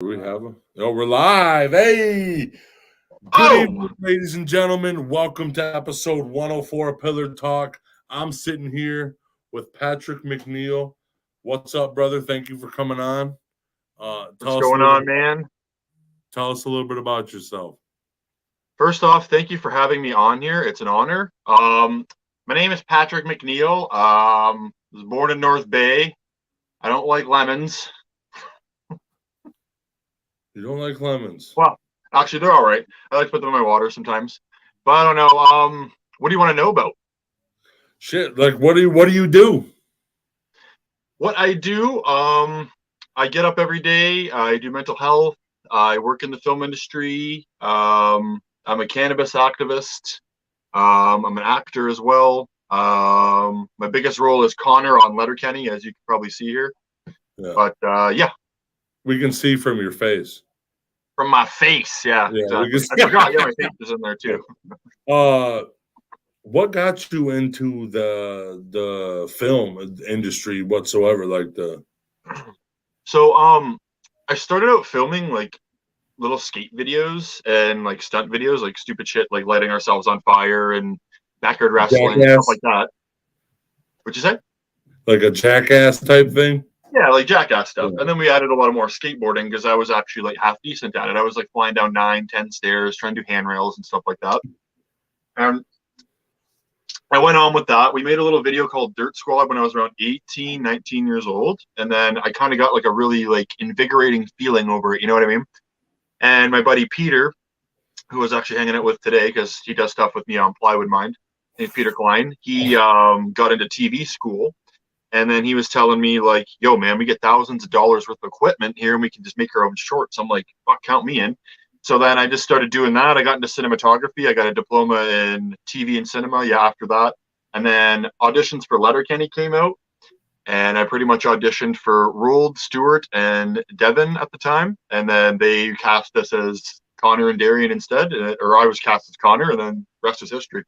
We have a oh, we're live. Hey, good Oh, evening, ladies and gentlemen. Welcome to episode 104 of Pillar Talk. I'm sitting here with Patrick McNeil. What's up, brother? Thank you for coming on. what's going on, man? Tell us a little bit about yourself. First off, thank you for having me on here. It's an honor. My name is Patrick McNeil. Was born in North Bay. I don't like lemons. You don't like lemons? Well, actually, they're all right. I like to put them in my water sometimes. But I don't know. What do you want to know about? Shit, like what do you do? What I do, I get up every day. I do mental health. I work in the film industry. I'm a cannabis activist. I'm an actor as well. My biggest role is Connor on Letterkenny, as you can probably see here. Yeah. But yeah, We can see from your face. from my face, yeah, exactly. I forgot, yeah, my face is in there too. What got you into the film industry whatsoever? So I started out filming like little skate videos and like stunt videos, like stupid shit, like lighting ourselves on fire and backyard wrestling, stuff like that. What'd you say? Like a jackass type thing? Yeah, like jackass stuff. Yeah. And then we added a lot of more skateboarding because I was actually like half decent at it. I was like flying down 9, 10 stairs, trying to do handrails and stuff like that. And I went on with that. We made a little video called Dirt Squad when I was around 18, 19 years old. And then I kind of got like a really like invigorating feeling over it. You know what I mean? And my buddy Peter, who was actually hanging out with today because he does stuff with me on Plywood Mind, named Peter Klein, he got into TV school. And then he was telling me like, yo, man, we get thousands of dollars worth of equipment here and we can just make our own shorts. I'm like, fuck, count me in. So then I just started doing that. I got into cinematography. I got a diploma in TV and cinema. Yeah, after that. And then auditions for Letterkenny came out. And I pretty much auditioned for Roald, Stewart, and Devin at the time. And then they cast us as Connor and Darian instead. Or I was cast as Connor, and then the rest is history.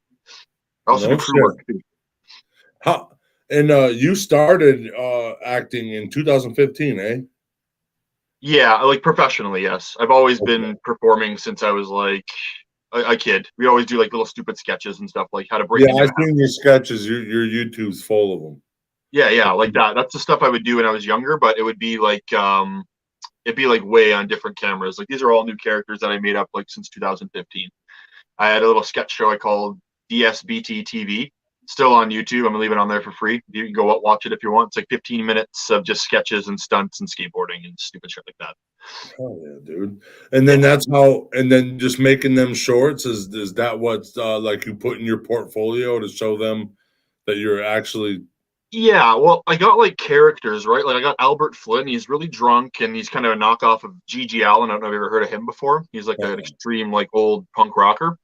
I also do crew work too. How? And you started acting in 2015, eh? Yeah, like professionally, yes. I've always been performing since I was like a kid. We always do like little stupid sketches and stuff, like how to break into a I've house. seen your sketches. Your YouTube's full of them. Yeah, like that. That's the stuff I would do when I was younger, but it would be like it'd be like way on different cameras. Like these are all new characters that I made up like since 2015. I had a little sketch show I called DSBT TV. Still on YouTube. I'm gonna leave it on there for free. You can go watch it if you want. It's like 15 minutes of just sketches and stunts and skateboarding and stupid shit like that. Oh yeah, dude. And then that's how. And then just making them shorts is that what like you put in your portfolio to show them that you're actually. Yeah, well, I got like characters, right? Like I got Albert Flynn. He's really drunk and he's kind of a knockoff of G.G. Allen. I don't know if you've ever heard of him before. He's like an extreme, like old punk rocker.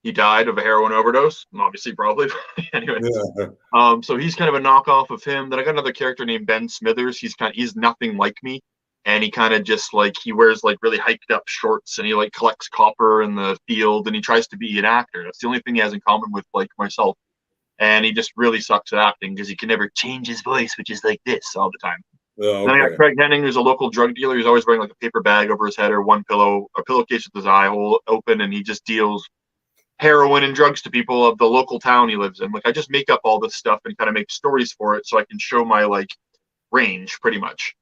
He died of a heroin overdose, obviously, probably. Anyway, so he's kind of a knockoff of him. Then I got another character named Ben Smithers. He's nothing like me, and he kind of just like he wears like really hiked up shorts and he like collects copper in the field and he tries to be an actor. That's the only thing he has in common with like myself. And he just really sucks at acting because he can never change his voice, which is like this all the time. Okay. Then I got Craig Henning, who's a local drug dealer. He's always wearing like a paper bag over his head or one pillow, a pillowcase with his eye hole open, and he just deals heroin and drugs to people of the local town he lives in. Like I just make up all this stuff and kind of make stories for it so I can show my like range pretty much.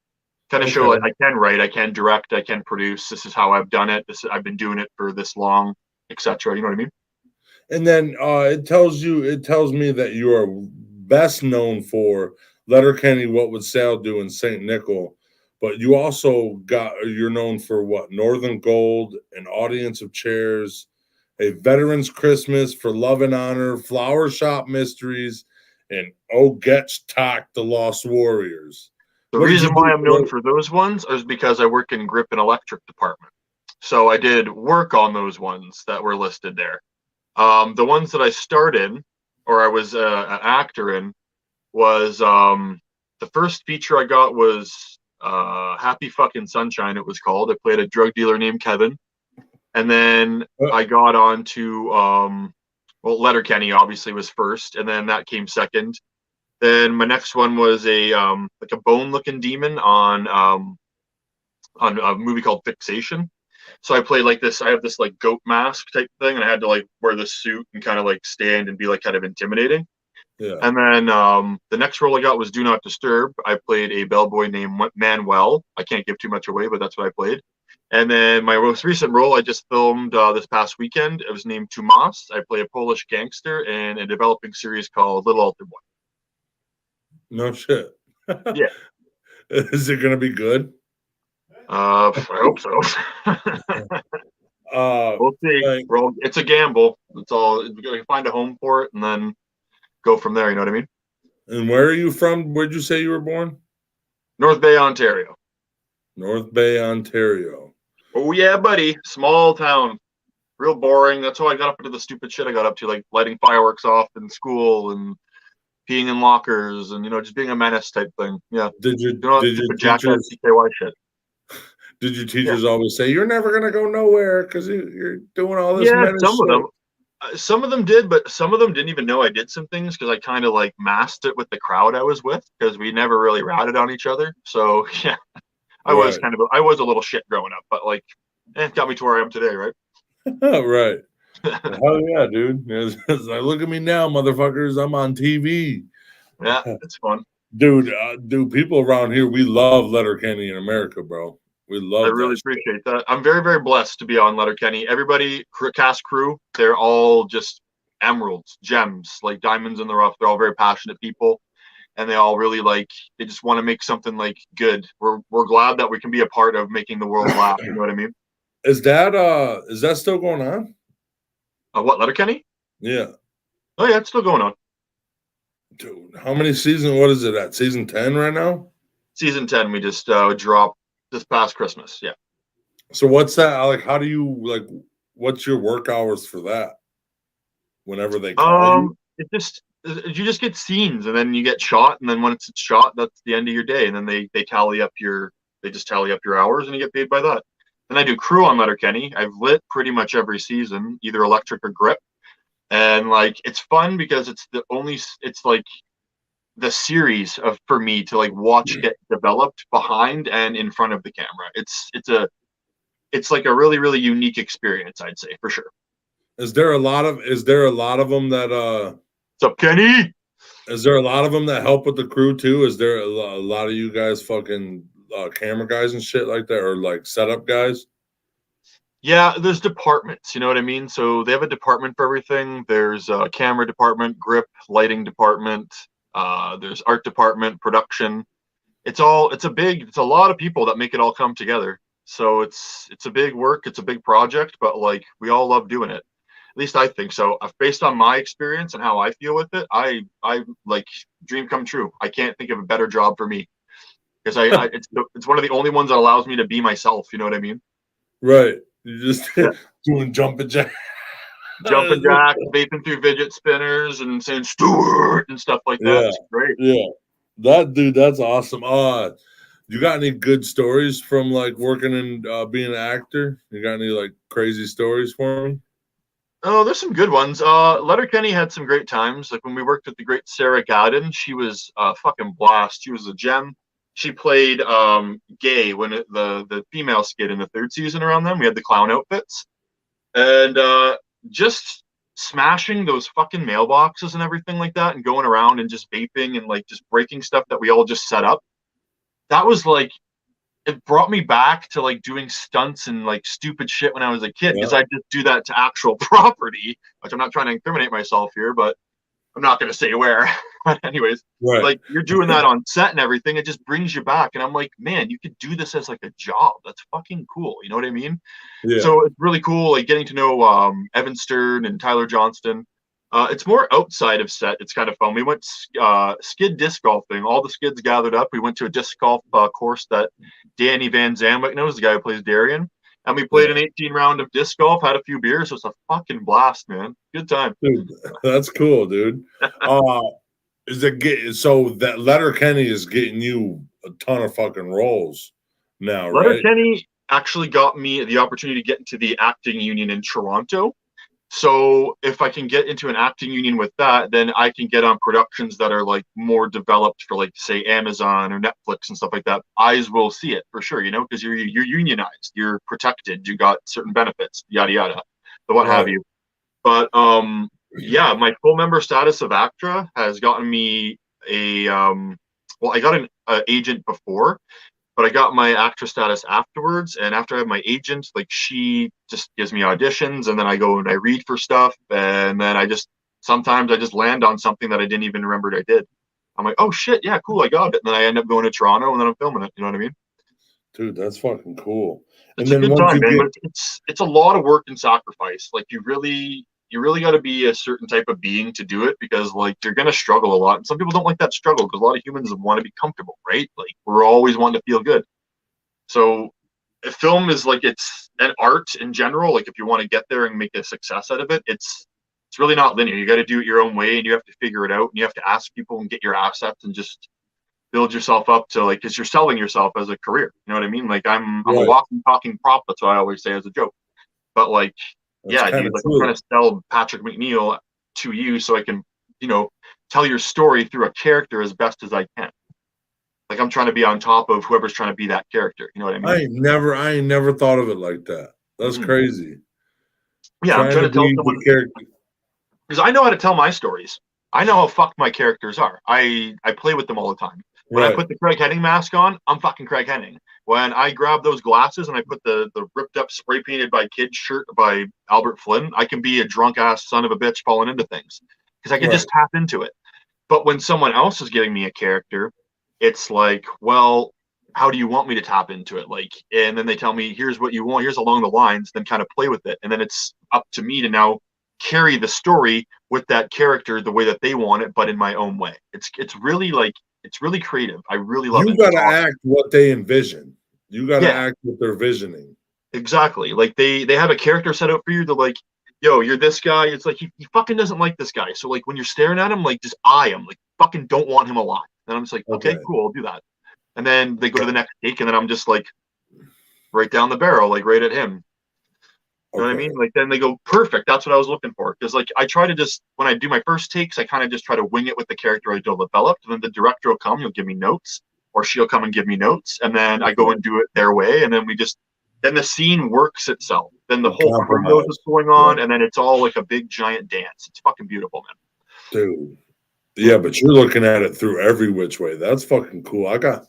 Kind of show like I can write, I can direct, I can produce. This is how I've done it. I've been doing it for this long, etc. You know what I mean? And then it tells me that you are best known for Letterkenny, What Would Sal Do, in St. Nickel, but you're known for what? Northern Gold, An Audience of Chairs, A Veterans Christmas, For Love and Honor, Flower Shop Mysteries, and Oh Getch Talk, The Lost Warriors. The reason why I'm known for those ones is because I work in grip and electric department. So I did work on those ones that were listed there. The ones that I started, or I was an actor in, was the first feature I got was Happy Fucking Sunshine, it was called. I played a drug dealer named Kevin. And then I got on to, Letterkenny obviously was first, and then that came second. Then my next one was a like a bone-looking demon on on a movie called Fixation. So I played like this. I have this like goat mask type thing, and I had to like wear the suit and kind of like stand and be like kind of intimidating. Yeah. And then the next role I got was Do Not Disturb. I played a bellboy named Manuel. I can't give too much away, but that's what I played. And then my most recent role I just filmed this past weekend. It was named Tomas. I play a Polish gangster in a developing series called Little Altar Boy. No shit. Yeah. Is it gonna be good? I hope so. We'll see. Like, It's a gamble. It's all we can find a home for it and then go from there. You know what I mean? and where are you from? Where'd you say you were born? North Bay, Ontario. North Bay, Ontario. Oh yeah, buddy. Small town. Real boring. That's how I got up into the stupid shit I got up to, like lighting fireworks off in school and peeing in lockers and just being a menace type thing. Yeah. Did your jackass teachers CKY shit. did your teachers always say you're never gonna go nowhere because you're doing all this Yeah, menace some of shit? them. Some of them did, but some of them didn't even know I did some things because I kind of like masked it with the crowd I was with because we never really ratted on each other. So yeah, I was a little shit growing up, but like, it got me to where I am today, right? Right. Hell yeah, dude. It's like, look at me now, motherfuckers. I'm on TV. Yeah, it's fun. Dude, people around here, we love Letterkenny in America, bro. We love I really appreciate that. I'm very, very blessed to be on Letterkenny. Everybody, cast crew, they're all just emeralds, gems, like diamonds in the rough. They're all very passionate people, and they all really they just want to make something like good. We're glad that we can be a part of making the world laugh. You know what I mean? Is that still going on? What, Letterkenny? Yeah. Oh yeah, it's still going on. Dude, how many seasons? What is it at? Season 10 right now? Season 10, we just dropped this past Christmas. Yeah. So what's that like? How do you what's your work hours for that? Whenever they call you? You just get scenes and then you get shot, and then once it's shot, that's the end of your day. And then they tally up your hours and you get paid by that. Then I do crew on Letterkenny. I've lit pretty much every season, either electric or grip. And it's fun because it's like the series for me to watch get developed behind and in front of the camera. It's like a really, really unique experience, I'd say, for sure. Is there a lot of them that What's up, Kenny? is there a lot of them that help with the crew too? Is there a lot of you guys fucking camera guys and shit like that, or like setup guys? Yeah, there's departments, you know what I mean? So they have a department for everything. There's a camera department, grip, lighting department, there's art department, production. It's a lot of people that make it all come together. So it's a big work, it's a big project, but we all love doing it. At least I think so. Based on my experience and how I feel with it, I dream come true. I can't think of a better job for me because it's one of the only ones that allows me to be myself. You know what I mean? Right. You just doing jumping jack, vaping through fidget spinners and saying Stuart and stuff like that. Yeah. It's great. Yeah. That's awesome. You got any good stories from working and being an actor? You got any crazy stories for me? Oh, there's some good ones. Letterkenny had some great times. Like when we worked with the great Sarah Gadden, she was a fucking blast. She was a gem. She played Gay when the female skid in the third season around them. We had the clown outfits. And just smashing those fucking mailboxes and everything like that and going around and just vaping and just breaking stuff that we all just set up. That was it brought me back to doing stunts and stupid shit when I was a kid because I just do that to actual property, which I'm not trying to incriminate myself here, but I'm not going to say where. But anyways, right. You're doing that on set and everything. It just brings you back. And I'm like, man, you could do this as a job. That's fucking cool. You know what I mean? Yeah. So it's really cool, getting to know Evan Stern and Tyler Johnston. It's more outside of set. It's kind of fun. We went skid disc golfing. All the skids gathered up. We went to a disc golf course that Danny Van Zandwick knows, the guy who plays Darian. And we played an 18 round of disc golf, had a few beers. So it's a fucking blast, man. Good time. Dude, that's cool, dude. So that Letterkenny is getting you a ton of fucking roles now, right? Letterkenny actually got me the opportunity to get into the acting union in Toronto. So if I can get into an acting union with that, then I can get on productions that are like more developed for like say Amazon or Netflix and stuff like that. Eyes will see it for sure, you know, because you're unionized, you're protected, you got certain benefits, yada yada, the what have Right. you. But yeah, my full member status of ACTRA has gotten me a well, I got an agent before, but I got my actor status afterwards. And after I have my agent, like she just gives me auditions, and then I go and I read for stuff, and then sometimes I just land on something that I didn't even remember I did. I'm like, oh shit, yeah, cool, I got it. And then I end up going to Toronto, and then I'm filming it. You know what I mean? Dude, that's fucking cool. And It's a then good once time, you man, get but it's a lot of work and sacrifice. Like you really got to be a certain type of being to do it, because like you're gonna struggle a lot, and some people don't like that struggle because a lot of humans want to be comfortable, right? Like we're always wanting to feel good. So a film is like it's an art in general. Like if you want to get there and make a success out of it, it's really not linear. You got to do it your own way, and you have to figure it out, and you have to ask people and get your assets and just build yourself up to like, because you're selling yourself as a career. You know what I mean? Like I'm a right. walking, talking prop. That's what I always say as a joke. But like, That's yeah, kind dude, of like I'm true. trying to sell Patrick McNeil to you so I can, you know, tell your story through a character as best as I can. Like I'm trying to be on top of whoever's trying to be that character. You know what I mean? I ain't never thought of it like that. That's Mm-hmm. crazy. Yeah, I'm Trying trying to to tell be the someone, character. because I know how to tell my stories. I know how fucked my characters are. I play with them all the time. When I Right. put the Craig Henning mask on, I'm fucking Craig Henning. When I grab those glasses and I put the ripped up spray painted by kids shirt by Albert Flynn, I can be a drunk ass son of a bitch falling into things because I can Right. just tap into it. But when someone else is giving me a character, it's like, well, how do you want me to tap into it? Like, and then they tell me, here's what you want, here's along the lines, then kind of play with it. And then it's up to me to now carry the story with that character the way that they want it, but in my own way. It's really like it's really creative. I really love You it. got It's to awesome. act what they envision. You got to Yeah, act what they're visioning. exactly. Like they have a character set up for you. They're like, yo, you're this guy. It's like he fucking doesn't like this guy. So like when you're staring at him, like just eye him. Like fucking don't want him alive. And I'm just like, okay, Okay. cool, I'll do that. And then they go to the next take, and then I'm just like right down the barrel, like right at him. You know what I Okay. mean? Like then they go, perfect. That's what I was looking for. Because like I try to just when I do my first takes, I kind of just try to wing it with the character I developed. And then the director will come, he'll give me notes, or she'll come and give me notes, and then I go Okay. and do it their way, and then then the scene works itself. Then the You whole crew knows compromise. what's going Yeah. on, and then it's all like a big giant dance. It's fucking beautiful, Dude. man. Yeah, but you're looking at it through every which way. That's fucking cool. I got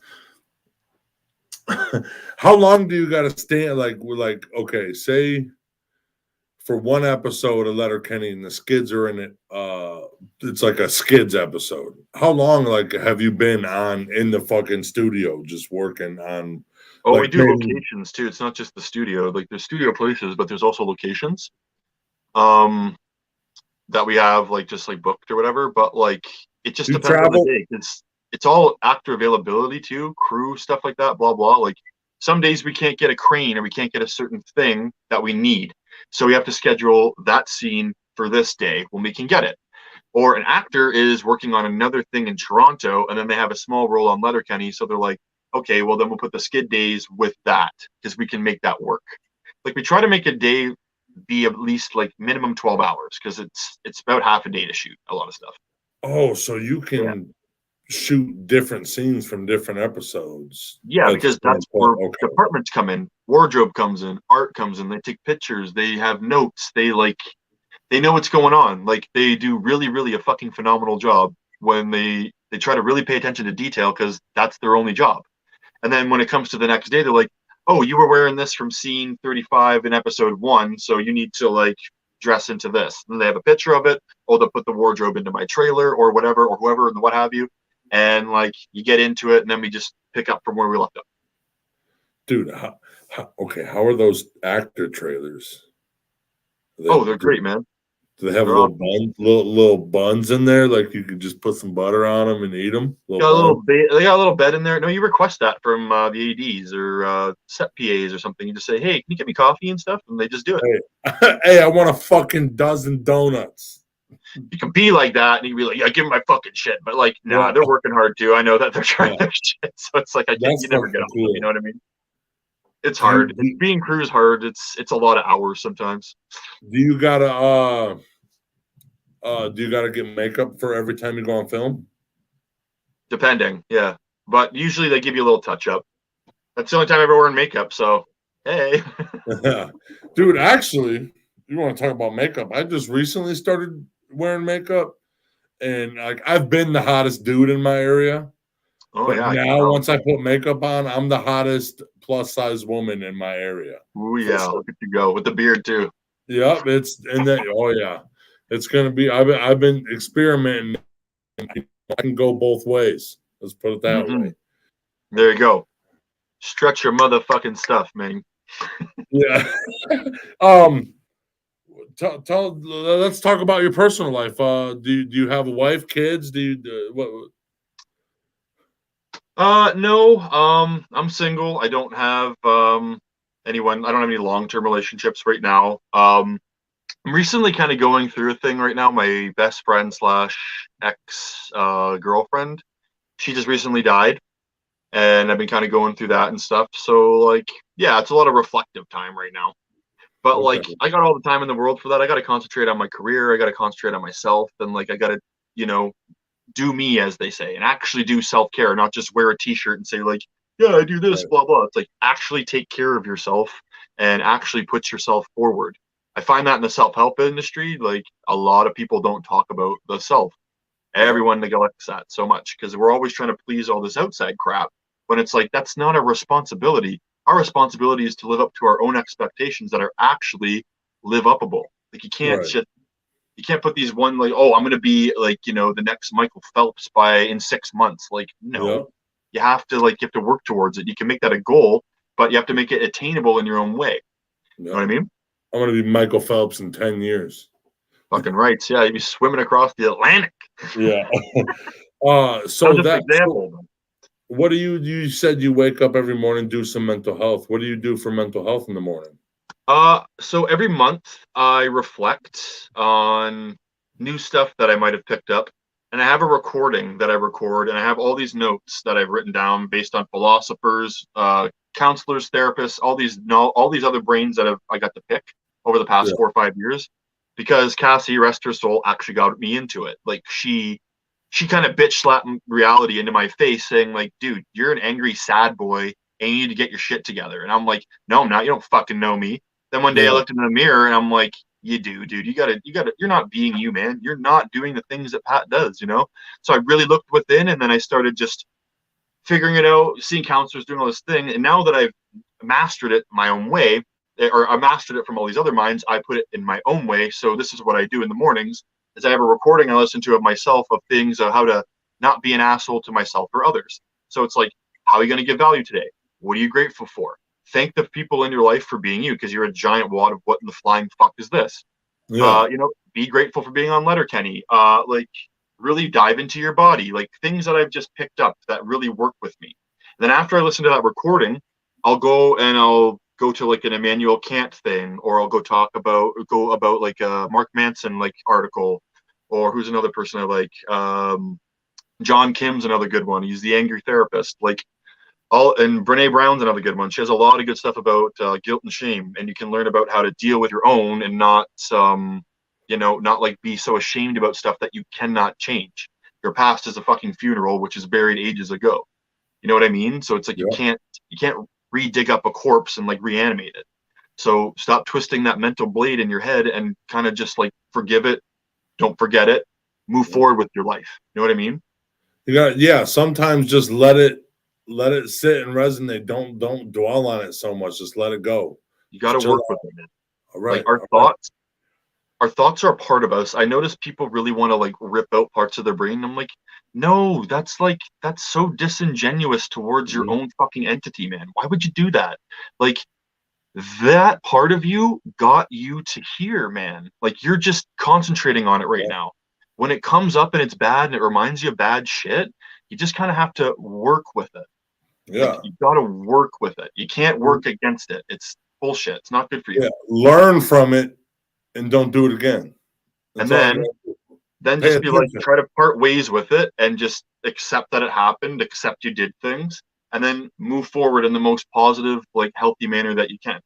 how long do you got to stay? Like, we're like, okay, say for one episode of Letterkenny and the Skids are in it. It's like a Skids episode. How long, like, have you been on in the fucking studio just working on, Oh, we like, do maybe locations too. It's not just the studio. Like there's studio places, but there's also locations. Um, that we have like just like booked or whatever. But like it just do you depends on the travel? day. It's all actor availability too, crew stuff like that. Blah blah. Like some days we can't get a crane or we can't get a certain thing that we need, so we have to schedule that scene for this day when we can get it. Or an actor is working on another thing in Toronto, and then they have a small role on Letterkenny, so they're like, okay, well then we'll put the skid days with that because we can make that work. Like we try to make a day be at least like minimum 12 hours because it's about half a day to shoot a lot of stuff. Oh, so you Yeah. can shoot different scenes from different episodes Yeah, at the because same that's point. where Okay. departments come in, wardrobe comes in, art comes in, they take pictures, they have notes, they know what's going on. Like they do really, really a fucking phenomenal job when they try to really pay attention to detail because that's their only job. And then when it comes to the next day, they're like, "Oh, you were wearing this from scene 35 in episode 1, so you need to like dress into this." And they have a picture of it, or they'll put the wardrobe into my trailer or whatever, or whoever and what have you. And like you get into it, and then we just pick up from where we left off. Dude, okay, how are those actor trailers? Oh, they're Do great, man. they have They're little awesome. buns, little buns in there? Like you could just put some butter on them and eat them. Little Got a bun. they got a little bed in there. No, you request that from the ADs or set PAs or something. You just say, "Hey, can you get me coffee and stuff?" And they just do it. Hey, hey, I want a fucking dozen donuts. You can be like that, and you can be like, "Yeah, give me my fucking shit." But like, nah, Yeah, they're working hard too. I know that they're trying yeah, their shit, so it's like that's you never get fucking off them. You know cool. what I mean? It's Do you hard. Being crew's hard. It's a lot of hours sometimes. do you gotta do you gotta get makeup for every time you go on film? Depending, yeah. But usually they give you a little touch up. That's the only time I ever wear makeup. So hey. Dude, actually, you want to talk about makeup? I just recently started wearing makeup, and like I've been the hottest dude in my area, Oh but yeah, I can now tell. once I put makeup on, I'm the hottest plus size woman in my area. Ooh For yeah, sure. look at you go with the beard too. Yep, it's and that. Oh yeah, it's gonna be. I've been experimenting. I can go both ways. Let's put it that Mm-hmm. way. There you go. Stretch your motherfucking stuff, man. Yeah. um. Let's talk about your personal life. Do you have a wife, kids? Do you what? No. I'm single. I don't have anyone. I don't have any long-term relationships right now. I'm recently kind of going through a thing right now. My best friend slash ex girlfriend. She just recently died, and I've been kind of going through that and stuff. So like, yeah, it's a lot of reflective time right now. But Okay, like, I got all the time in the world for that. I got to concentrate on my career. I got to concentrate on myself, and like, I got to, you know, do me, as they say, and actually do self care, not just wear a T-shirt and say like, yeah, I do this, right. blah blah. It's like actually take care of yourself and actually put yourself forward. I find that in the self help industry, like a lot of people don't talk about the self. Yeah, Everyone neglects that so much because we're always trying to please all this outside crap. When it's like that's not a responsibility. Our responsibility is to live up to our own expectations that are actually live upable. Like right. you can't put these one like, oh, I'm gonna be like, the next Michael Phelps by in 6 months. Like, no. Yeah, You have to work towards it. You can make that a goal, but you have to make it attainable in your own way. You know yeah. what I mean? I'm gonna be Michael Phelps in 10 years. Fucking right. Yeah, you'd be swimming across the Atlantic. Yeah. That was So just an that so example. what do you said you wake up every morning, do some mental health. What do you do for mental health in the morning? So every month I reflect on new stuff that I might have picked up, and I have a recording that I record, and I have all these notes that I've written down based on philosophers, counselors, therapists, all these other brains that I got to pick over the past Yeah, 4 or 5 years, because Cassie, rest her soul, actually got me into it. Like she kind of bitch slapped reality into my face, saying like, "Dude, you're an angry, sad boy, and you need to get your shit together." And I'm like, "No, I'm not. You don't fucking know me." Then one day I yeah, looked in the mirror and I'm like, "You do, dude. You gotta. You're not being you, man. You're not doing the things that Pat does, you know." So I really looked within, and then I started just figuring it out, seeing counselors doing all this thing, and now that I've mastered it my own way, or I mastered it from all these other minds, I put it in my own way. So this is what I do in the mornings: is I have a recording I listen to of myself of things of how to not be an asshole to myself or others. So it's like, how are you going to give value today? What are you grateful for? Thank the people in your life for being you, because you're a giant wad of what in the flying fuck is this? yeah, Be grateful for being on Letterkenny. Like really dive into your body, like things that I've just picked up that really work with me. And then after I listen to that recording, I'll go to like an Immanuel Kant thing, or I'll go about like a Mark Manson like article, or who's another person I like. John Kim's another good one. He's the angry therapist. Like all and Brene Brown's another good one. She has a lot of good stuff about guilt and shame, and you can learn about how to deal with your own and not not like be so ashamed about stuff that you cannot change. Your past is a fucking funeral which is buried ages ago. You know what I mean? So it's like yeah, you can't re-dig up a corpse and like reanimate it. So stop twisting that mental blade in your head and kind of just like forgive it, don't forget it, move yeah. forward with your life. You know what I mean? You got yeah. Sometimes just let it sit and resonate. Don't dwell on it so much. Just let it go. You got Just to chill work with out. it, man. All Like right, all right. our thoughts are a part of us. I notice people really want to like rip out parts of their brain. I'm like, no, that's so disingenuous towards your Mhm. own fucking entity, man. Why would you do that? Like that part of you got you to here, man. Like you're just concentrating on it right Yeah, now. When it comes up and it's bad and it reminds you of bad shit, you just kind of have to work with it. Like yeah, you got to work with it. You can't work against it. It's bullshit. It's not good for you. yeah. Learn from it and don't do it again. That's And all you got then to do. then Pay just be like attention. try to part ways with it and just accept that it happened, accept you did things, and then move forward in the most positive, like healthy manner that you can.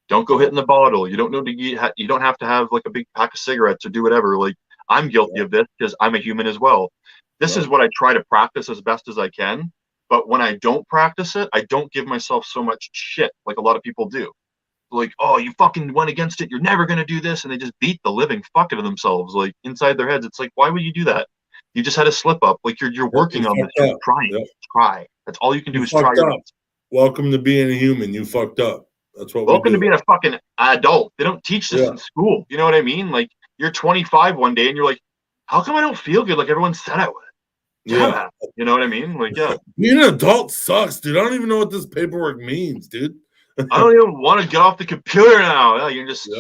Don't go hitting the bottle. You don't know you don't have to have like a big pack of cigarettes or do whatever. Like I'm guilty of this because I'm a human as well. This is what I try to practice as best as I can. But when I don't practice it, I don't give myself so much shit like a lot of people do. Like, oh, you fucking went against it. You're never going to do this. And they just beat the living fuck out of themselves. Like inside their heads, it's like, why would you do that? You just had a slip up. Like you're working on this. You're trying. Try. That's all you can do is try your best. Welcome to being a human. You fucked up. That's what Welcome we do. to being a fucking adult. They don't teach this in school. You know what I mean? Like you're 25 one day and you're like, how come I don't feel good like everyone said I would? Yeah. You know what I mean? Like, yeah. Being an adult sucks, dude. I don't even know what this paperwork means, dude. I don't even want to get off the computer now. Yeah, you're just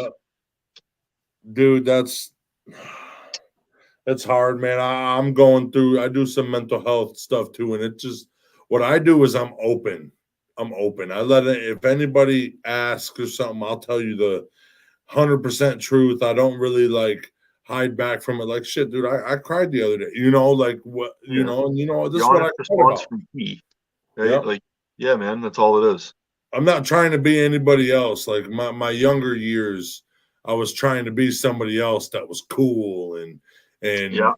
dude, that's hard, man. I'm going through, I do some mental health stuff too, and it just, what I do is I'm open. I let it, if anybody asks or something, I'll tell you the 100% truth. I don't really like hide back from it. Like, shit, dude, I cried the other day, you know, like what, you know, and you know, this is what I response from me, right? Like, yeah, man, that's all it is. I'm not trying to be anybody else. Like my younger years, I was trying to be somebody else that was cool and yeah,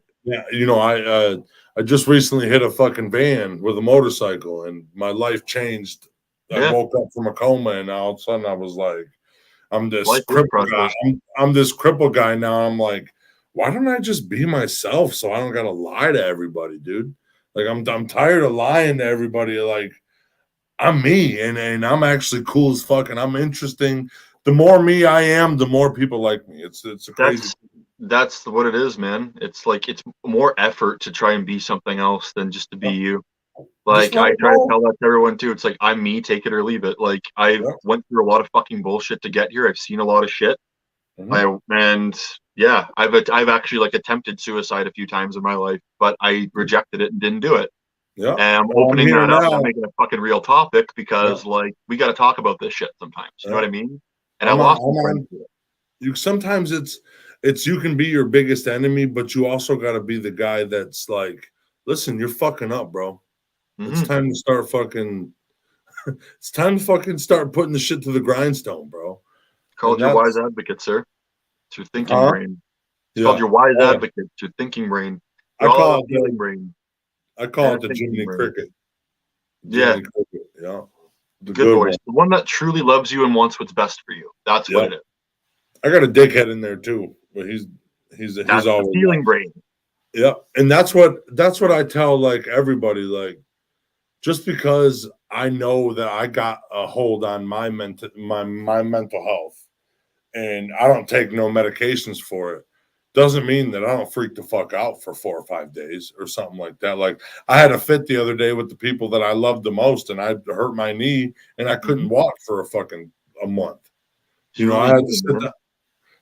you know, I just recently hit a fucking van with a motorcycle and my life changed. I woke up from a coma and all of a sudden I was like, I'm this crippled guy. I'm this crippled guy now. I'm like, why don't I just be myself so I don't gotta lie to everybody, dude? Like I'm tired of lying to everybody. Like I'm me and I'm actually cool as fuck and I'm interesting. The more me I am, the more people like me. It's a crazy. That's what it is, man. It's like it's more effort to try and be something else than just to be you. Like I try to tell that to everyone too. It's like I'm me, take it or leave it. Like I went through a lot of fucking bullshit to get here. I've seen a lot of shit. I've actually like attempted suicide a few times in my life, but I rejected it and didn't do it. Yeah. And I'm opening that up and making a fucking real topic because like we got to talk about this shit sometimes. You know what I mean? And I lost my friends to it. You sometimes it's you can be your biggest enemy, but you also got to be the guy that's like, listen, you're fucking up, bro. It's time to start fucking. It's time to fucking start putting the shit to the grindstone, bro. Called your wise advocate, sir. It's your thinking brain. It's called your wise advocate. It's your thinking brain. I call it feeling brain. I call it the Jiminy Cricket. Jiminy Cricket, the good voice. The one that truly loves you and wants what's best for you. That's what it is. I got a dickhead in there too, but he's always the feeling brain. Yeah, and that's what I tell like everybody, like just because I know that I got a hold on my mental health and I don't take no medications for it, doesn't mean that I don't freak the fuck out for 4 or 5 days or something like that. Like I had a fit the other day with the people that I loved the most and I hurt my knee and I couldn't walk for a month. You know, I had to sit down,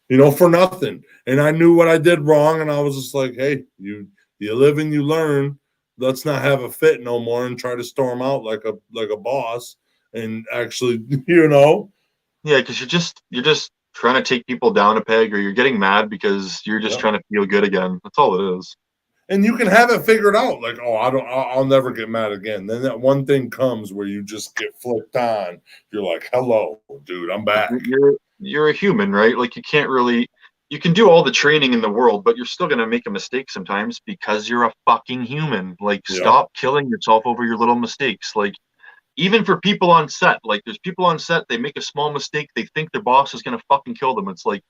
you know, for nothing. And I knew what I did wrong and I was just like, hey, you live and you learn. Let's not have a fit no more and try to storm out like a boss and actually, you know. Yeah, because you're just trying to take people down a peg or you're getting mad because you're just trying to feel good again. That's all it is. And you can have it figured out. Like, oh, I'll never get mad again. Then that one thing comes where you just get flipped on. You're like, hello, dude, I'm back. You're a human, right? Like you can do all the training in the world, but you're still going to make a mistake sometimes because you're a fucking human. Like, stop killing yourself over your little mistakes. Like, even for people on set, like there's people on set, they make a small mistake. They think their boss is going to fucking kill them. It's like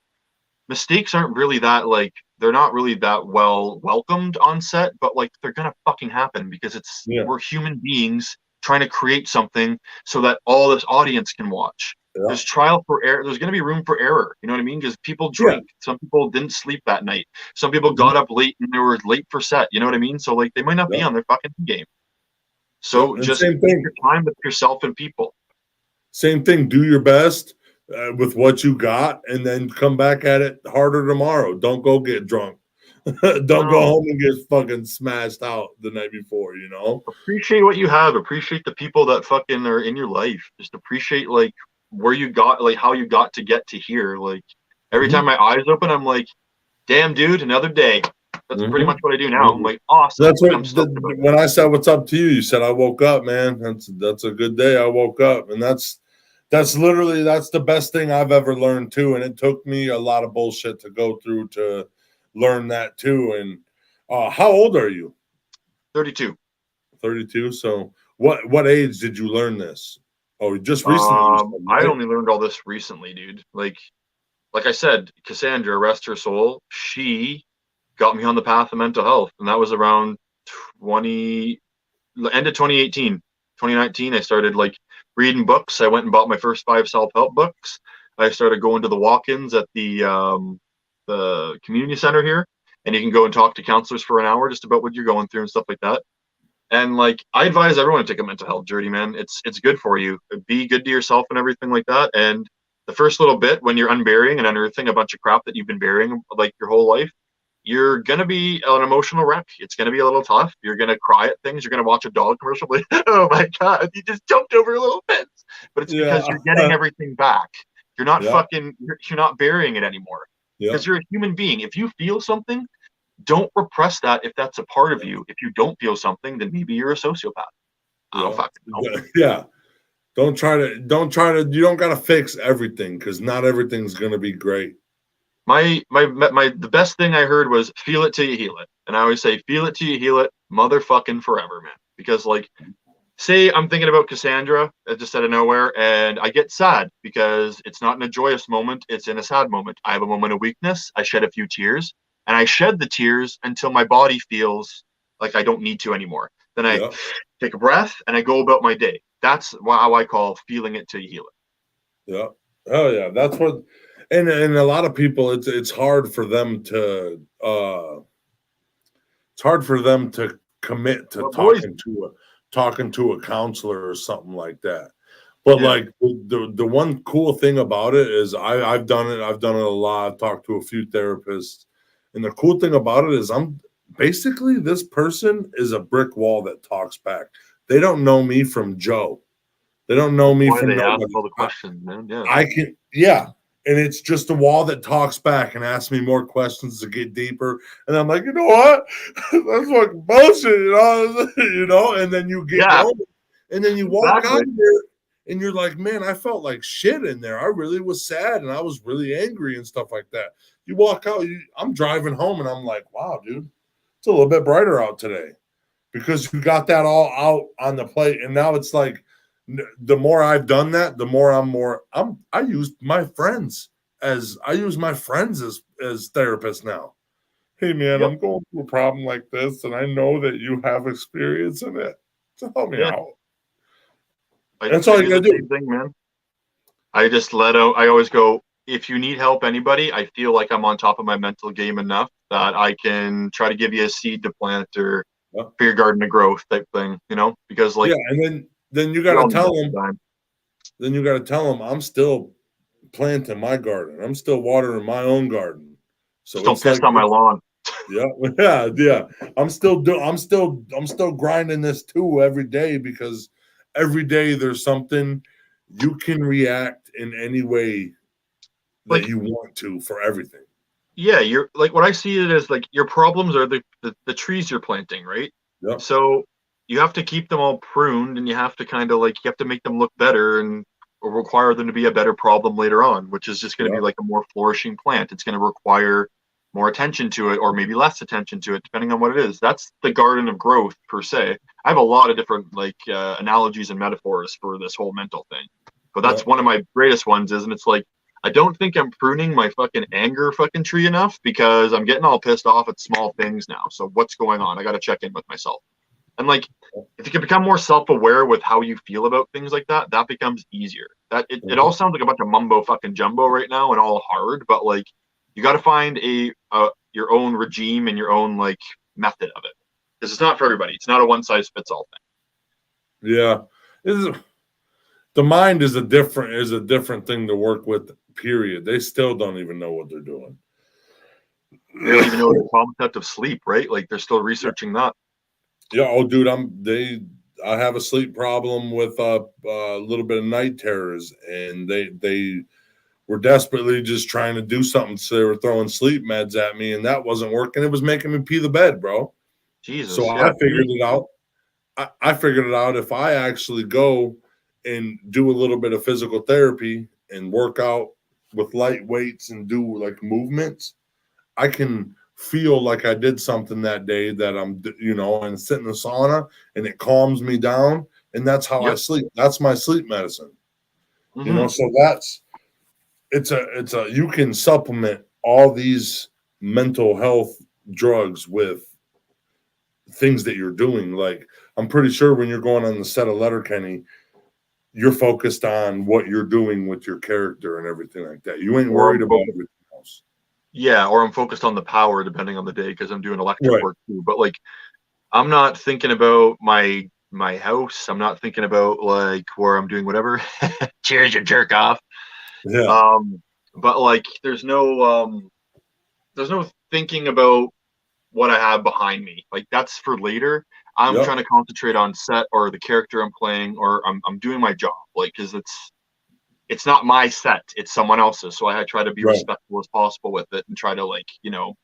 mistakes aren't really that, like, they're not really that well welcomed on set, but like they're going to fucking happen because we're human beings trying to create something so that all this audience can watch. There's trial for error. There's going to be room for error. You know what I mean? Because people drink. Some people didn't sleep that night. Some people got up late and they were late for set. You know what I mean? So like they might not be on their fucking game. So just take your time with yourself and people. Same thing. Do your best with what you got, and then come back at it harder tomorrow. Don't go get drunk. Don't go home and get fucking smashed out the night before. You know. Appreciate what you have. Appreciate the people that fucking are in your life. Just appreciate like where you got, like how you got to get to here. Like every time my eyes open, I'm like, damn, dude, another day. That's pretty much what I do now. I'm like, awesome. That's like, what I'm stoked about it. when I said what's up to you, you said I woke up, man. That's a good day. I woke up, and that's literally the best thing I've ever learned too. And it took me a lot of bullshit to go through to learn that too. And how old are you? 32. 32. So what age did you learn this? Oh, just recently. I only learned all this recently, dude. Like I said, Cassandra, rest her soul, she got me on the path of mental health, and that was around end of 2018. 2019, I started like reading books. I went and bought my first 5 self-help books. I started going to the walk-ins at the community center here, and you can go and talk to counselors for an hour just about what you're going through and stuff like that. And like, I advise everyone to take a mental health journey, man. It's good for you. Be good to yourself and everything like that. And the first little bit when you're unburying and unearthing a bunch of crap that you've been burying like your whole life, you're going to be an emotional wreck. It's going to be a little tough. You're going to cry at things. You're going to watch a dog commercial. Like, oh my God, you just jumped over a little fence. But it's because you're getting everything back. You're not you're not burying it anymore. Because you're a human being. If you feel something, don't repress that if that's a part of you. If you don't feel something, then maybe you're a sociopath. Yeah. Don't try to, you don't got to fix everything because not everything's going to be great. The best thing I heard was feel it till you heal it. And I always say, feel it till you heal it, motherfucking forever, man. Because like, say I'm thinking about Cassandra just out of nowhere, and I get sad because it's not in a joyous moment, it's in a sad moment. I have a moment of weakness. I shed a few tears, and I shed the tears until my body feels like I don't need to anymore. Then I take a breath and I go about my day. That's how I call feeling it till you heal it. Yeah. Oh yeah. That's what, and a lot of people, it's hard for them to commit to talking to a counselor or something like that. But like the one cool thing about it is I've done it a lot. I've talked to a few therapists, and the cool thing about it is I'm basically, this person is a brick wall that talks back. They don't know me from Joe. They don't know me from nobody. Ask all the questions, man. And it's just a wall that talks back and asks me more questions to get deeper. And I'm like, you know what? That's fucking bullshit, you know. And then you get going, and then you walk out there, and you're like, man, I felt like shit in there. I really was sad, and I was really angry and stuff like that. You walk out, I'm driving home, and I'm like, wow, dude, it's a little bit brighter out today because you got that all out on the plate. And now it's like, the more I've done that, the more I use my friends as therapists now. Hey man, I'm going through a problem like this, and I know that you have experience in it. So help me out. That's all you gotta do. Same thing, man. I just I always go, if you need help, anybody, I feel like I'm on top of my mental game enough that I can try to give you a seed to plant or for your garden of growth type thing, you know? Because like, and then you got to tell them. Then you got to tell them I'm still planting my garden. I'm still watering my own garden. So don't piss on my lawn. Yeah. I'm still grinding this too every day because every day there's something you can react in any way that you want to for everything. Yeah, you're like, what I see it as like your problems are the trees you're planting, right? Yep. So you have to keep them all pruned, and you have to kind of like, you have to make them look better and or require them to be a better problem later on, which is just going to be like a more flourishing plant. It's going to require more attention to it, or maybe less attention to it, depending on what it is. That's the garden of growth per se. I have a lot of different like analogies and metaphors for this whole mental thing, but that's one of my greatest ones. And it's like, I don't think I'm pruning my fucking anger fucking tree enough because I'm getting all pissed off at small things now. So what's going on? I got to check in with myself. And like, if you can become more self-aware with how you feel about things like that, that becomes easier. That it all sounds like a bunch of mumbo fucking jumbo right now and all hard, but like, you got to find your own regime and your own like method of it, because it's not for everybody. It's not a one size fits all thing. Yeah, the mind is a different thing to work with. Period. They still don't even know what they're doing. They don't even know the concept of sleep, right? Like they're still researching that. Yeah. Oh, dude, I have a sleep problem with a little bit of night terrors, and they were desperately just trying to do something. So they were throwing sleep meds at me, and that wasn't working. It was making me pee the bed, bro. Jesus. So yeah, I figured it out. I figured it out. If I actually go and do a little bit of physical therapy and work out with light weights and do like movements, I can feel like I did something that day that I'm, and sit in the sauna and it calms me down. And that's how I sleep. That's my sleep medicine. So you can supplement all these mental health drugs with things that you're doing. Like, I'm pretty sure when you're going on the set of Letterkenny, you're focused on what you're doing with your character and everything like that. You ain't worried about everything else. Yeah, or I'm focused on the power depending on the day because I'm doing electric work too. But like, I'm not thinking about my house. I'm not thinking about like where I'm doing whatever. Cheers, you jerk off. Yeah. But like, there's no thinking about what I have behind me. Like, that's for later. I'm trying to concentrate on set or the character I'm playing, or I'm doing my job. Like, because it's not my set, it's someone else's. So I try to be respectful as possible with it and try to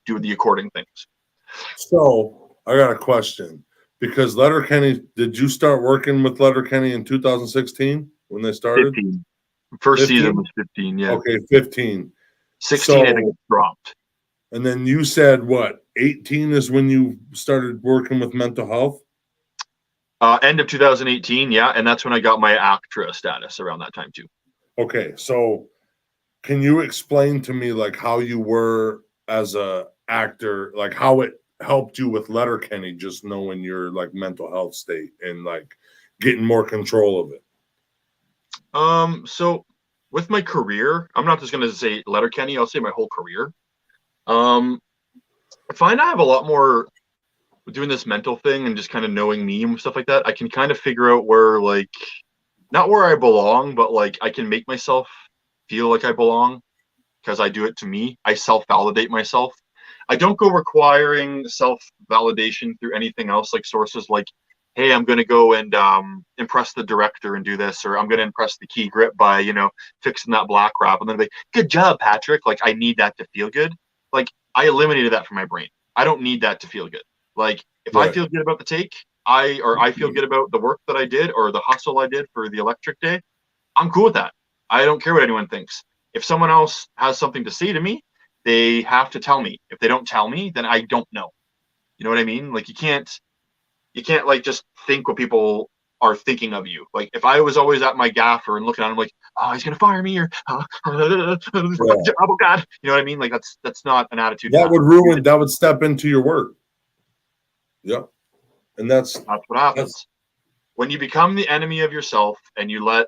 do the according things. So I got a question, because Letterkenny, did you start working with Letterkenny in 2016 when they started? 15. First 15? Season was 15, yeah. Okay, 15. 16, I think it dropped. And then you said what? 18 is when you started working with mental health? End of 2018, yeah, and that's when I got my ACTRA status around that time too. Okay, so can you explain to me like how you were as a actor, like how it helped you with Letterkenny, just knowing your like mental health state and like getting more control of it? So with my career, I'm not just gonna say Letterkenny, I'll say my whole career. I find I have a lot more doing this mental thing and just kind of knowing me and stuff like that. I can kind of figure out where, like, not where I belong, but like I can make myself feel like I belong because I do it to me. I self-validate myself. I don't go requiring self-validation through anything else, like sources like, hey, I'm going to go and impress the director and do this, or I'm going to impress the key grip by, fixing that black wrap. And then they, good job, Patrick. Like, I need that to feel good. Like, I eliminated that from my brain. I don't need that to feel good. Like, if I feel good about the take, I feel good about the work that I did or the hustle I did for the electric day, I'm cool with that. I don't care what anyone thinks. If someone else has something to say to me, they have to tell me. If they don't tell me, then I don't know. You know what I mean? Like, you can't like just think what people are thinking of you. Like, if I was always at my gaffer and looking at him like, oh, he's gonna fire me, or oh God, you know what I mean? Like, that's not an attitude. That would step into your work. Yep. And that's what happens. When you become the enemy of yourself and you let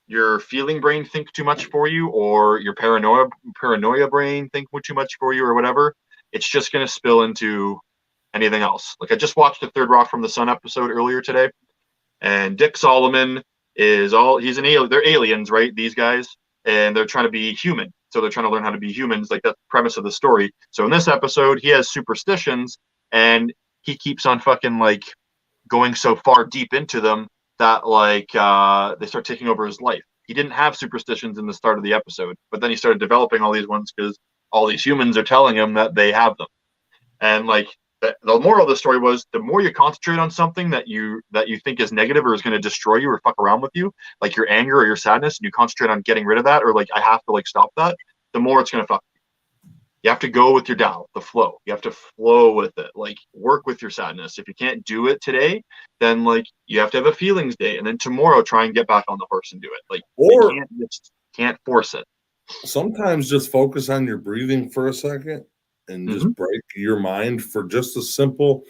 your feeling brain think too much for you, or your paranoia brain think too much for you, or whatever, it's just going to spill into anything else. Like, I just watched the Third Rock from the Sun episode earlier today, and Dick Solomon he's an alien. They're aliens, right? These guys, and they're trying to be human. So they're trying to learn how to be humans. Like, that's the premise of the story. So in this episode, he has superstitions, and he keeps on fucking like going so far deep into them that like they start taking over his life. He didn't have superstitions in the start of the episode, but then he started developing all these ones because all these humans are telling him that they have them. And like the moral of the story was, the more you concentrate on something that you think is negative or is going to destroy you or fuck around with you, like your anger or your sadness, and you concentrate on getting rid of that, or like, I have to like stop that, the more it's going to fuck you. You have to go with your Tao, the flow. You have to flow with it. Like, work with your sadness. If you can't do it today, then like you have to have a feelings day, and then tomorrow try and get back on the horse and do it. Like, or you can't force it. Sometimes just focus on your breathing for a second and just break your mind for just a simple,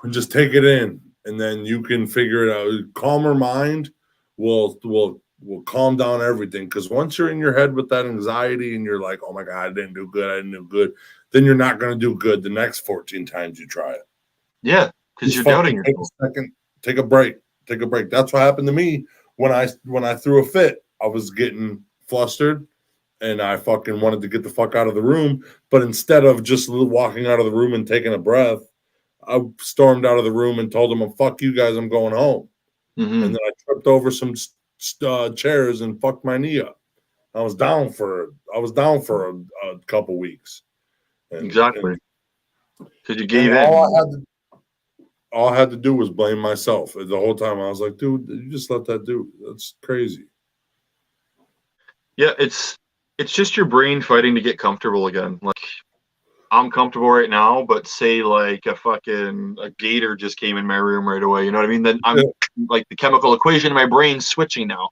and just take it in, and then you can figure it out. Calmer mind will calm down everything, because once you're in your head with that anxiety and you're like, oh my God, I didn't do good, then you're not going to do good the next 14 times you try it. Yeah, because you're doubting yourself. Take a break. That's what happened to me when I threw a fit. I was getting flustered and I fucking wanted to get the fuck out of the room, but instead of just walking out of the room and taking a breath, I stormed out of the room and told them, fuck you guys, I'm going home. And then I tripped over some chairs and fucked my knee up. I was down for a couple weeks. Exactly. Because you And gave in. All I had to do was blame myself. The whole time I was like, dude, you just let that do. That's crazy. Yeah, it's just your brain fighting to get comfortable again. Like, I'm comfortable right now, but say like a gator just came in my room right away. You know what I mean? Then I'm like the chemical equation in my brain switching now.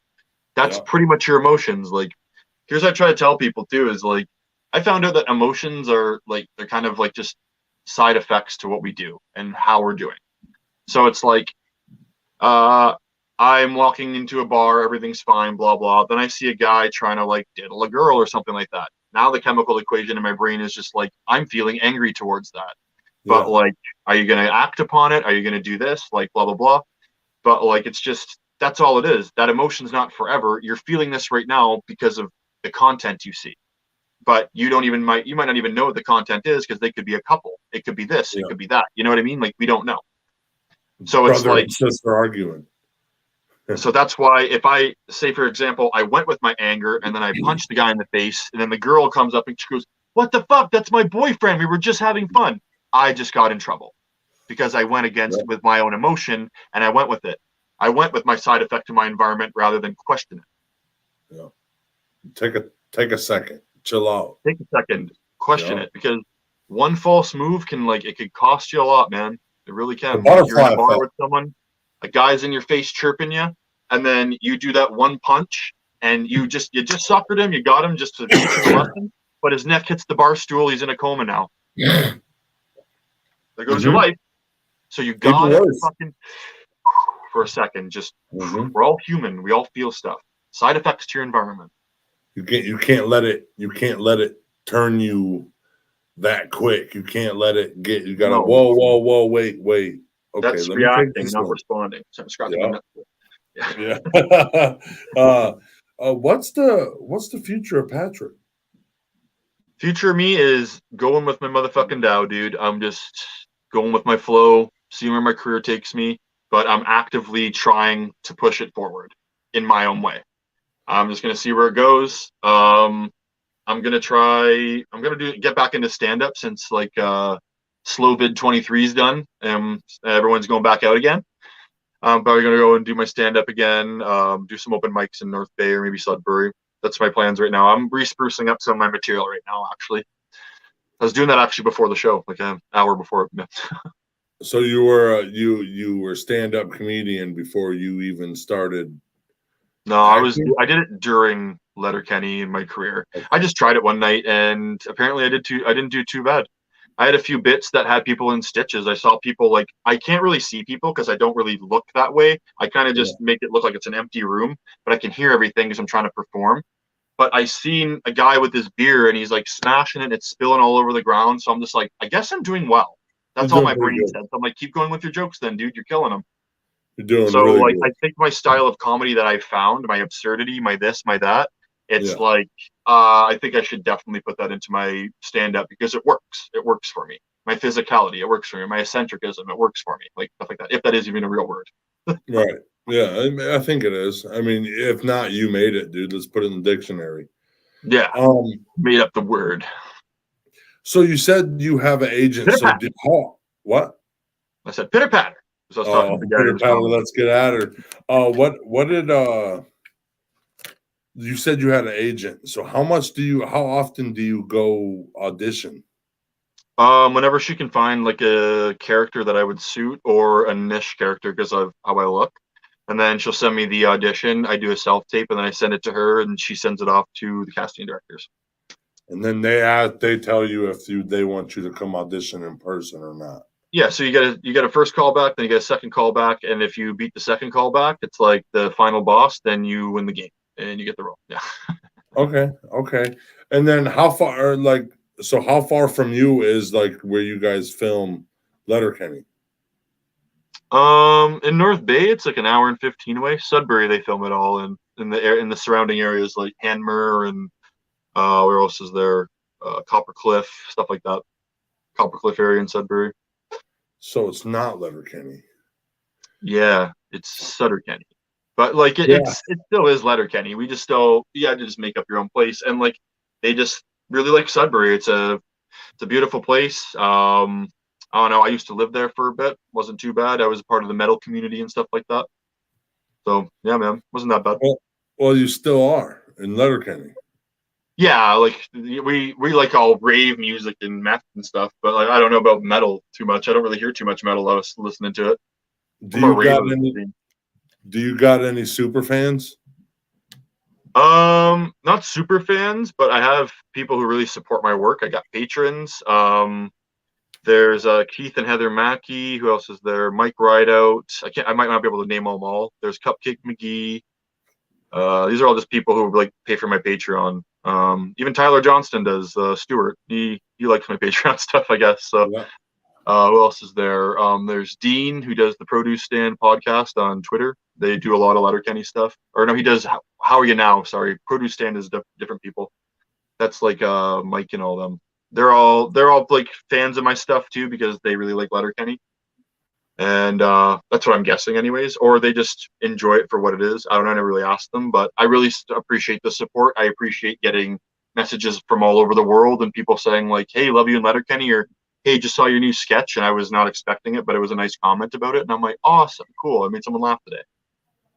That's pretty much your emotions. Like, here's what I try to tell people too is like, I found out that emotions are like, they're kind of like just side effects to what we do and how we're doing. So it's like, I'm walking into a bar, everything's fine, blah, blah. Then I see a guy trying to like diddle a girl or something like that. Now the chemical equation in my brain is just like, I'm feeling angry towards that. But like, are you going to act upon it? Are you going to do this? Like, blah, blah, blah. But like, it's just, that's all it is. That emotion's not forever. You're feeling this right now because of the content you see. But you might not even know what the content is because they could be a couple. It could be this, it could be that. You know what I mean? Like, we don't know. So Brother it's like and sister arguing. So that's why if I say, for example, I went with my anger and then I punched the guy in the face and then the girl comes up and she goes, what the fuck? That's my boyfriend. We were just having fun. I just got in trouble because I went against with my own emotion and I went with it. I went with my side effect to my environment rather than question it. Yeah. Take a second. Chill out. Take a second. Question it because one false move it could cost you a lot, man. It really can. Like you're in a bar with someone, a guy's in your face chirping you, and then you do that one punch, and you just suckered him. You got him just to teach him a lesson, but his neck hits the bar stool. He's in a coma now. There goes your life. So you gotta fucking for a second. Just we're all human. We all feel stuff. Side effects to your environment. You can't let it turn you that quick. You can't let it get. You gotta whoa, wait. Okay, that's let reacting, me take this not one. responding. So I'm scratching my neck. Yeah. What's the future of Patrick? Future of me is going with my motherfucking Dow, dude. I'm just going with my flow, seeing where my career takes me, but I'm actively trying to push it forward in my own way. I'm just gonna see where it goes. I'm gonna get back into stand-up since like Slow Vid 23 is done and everyone's going back out again. I'm probably gonna go and do my stand-up again, do some open mics in North Bay or maybe Sudbury. That's my plans right now. I'm re-sprucing up some of my material right now, actually. I was doing that actually before the show, like an hour before. So you were stand-up comedian before you even started? No, I did it during Letterkenny in my career. Okay. I just tried it one night and apparently I didn't do too bad. I had a few bits that had people in stitches. I saw people like, I can't really see people because I don't really look that way. I kind of just make it look like it's an empty room, but I can hear everything because I'm trying to perform. But I seen a guy with his beer and he's like smashing it and it's spilling all over the ground. So I'm just like, I guess I'm doing well. That's all my brain said. So I'm like, keep going with your jokes then, dude. You're killing them. You're doing so really like good. I think my style of comedy that I found, my absurdity, my this, my that, it's like I think I should definitely put that into my stand-up because it works. It works for me. My physicality, it works for me. My eccentricism, it works for me. Like stuff like that. If that is even a real word. Right. Yeah, I think it is. I mean, if not, you made it, dude. Let's put it in the dictionary. Yeah. Made up the word. So you said you have an agent. Pitter-patter. So what? I said pitter patter. So I was talking to the guy. Pitter patter. Let's get at her. What did you said you had an agent? So how often do you go audition? Whenever she can find like a character that I would suit or a niche character because of how I look. And then she'll send me the audition. I do a self-tape and then I send it to her and she sends it off to the casting directors. And then they tell you if they want you to come audition in person or not. Yeah, so you get a first call back, then you get a second call back, and if you beat the second call back, it's like the final boss, then you win the game and you get the role. Yeah. Okay. And then how far from you is like where you guys film Letterkenny? In North Bay, it's like an hour and 15 away. Sudbury, they film it all in the surrounding areas like Hanmer and where else is there? Copper Cliff, stuff like that. Copper Cliff area in Sudbury. So it's not Letterkenny. Yeah, it's Sudderkenny. But like Yeah. it still is Letterkenny. We just still you had to just make up your own place, and like they just really like Sudbury. It's a beautiful place. I don't know. I used to live there for a bit. Wasn't too bad. I was a part of the metal community and stuff like that. So yeah, man, wasn't that bad. Well, you still are in Letterkenny. Yeah, like we like all rave music and meth and stuff, but like I don't know about metal too much. I don't really hear too much metal. I was listening to it. Do you got any super fans? Not super fans, but I have people who really support my work. I got patrons. There's Keith and Heather Mackey. Who else is there? Mike Rideout. I might not be able to name them all. There's Cupcake McGee. These are all just people who like pay for my Patreon. Even Tyler Johnston does. Stuart. He likes my Patreon stuff, I guess. So, Yeah. who else is there? There's Dean, who does the Produce Stand podcast on Twitter. They do a lot of Letterkenny stuff. Or no, he does. How Are You Now? Sorry, Produce Stand is different people. That's like Mike and all them. They're all like fans of my stuff too because they really like Letterkenny, and that's what I'm guessing, anyways. Or they just enjoy it for what it is. I don't know. I never really asked them, but I really appreciate the support. I appreciate getting messages from all over the world and people saying like, "Hey, love you in Letterkenny," or "Hey, just saw your new sketch," and I was not expecting it, but it was a nice comment about it, and I'm like, "Awesome, cool! I made someone laugh today."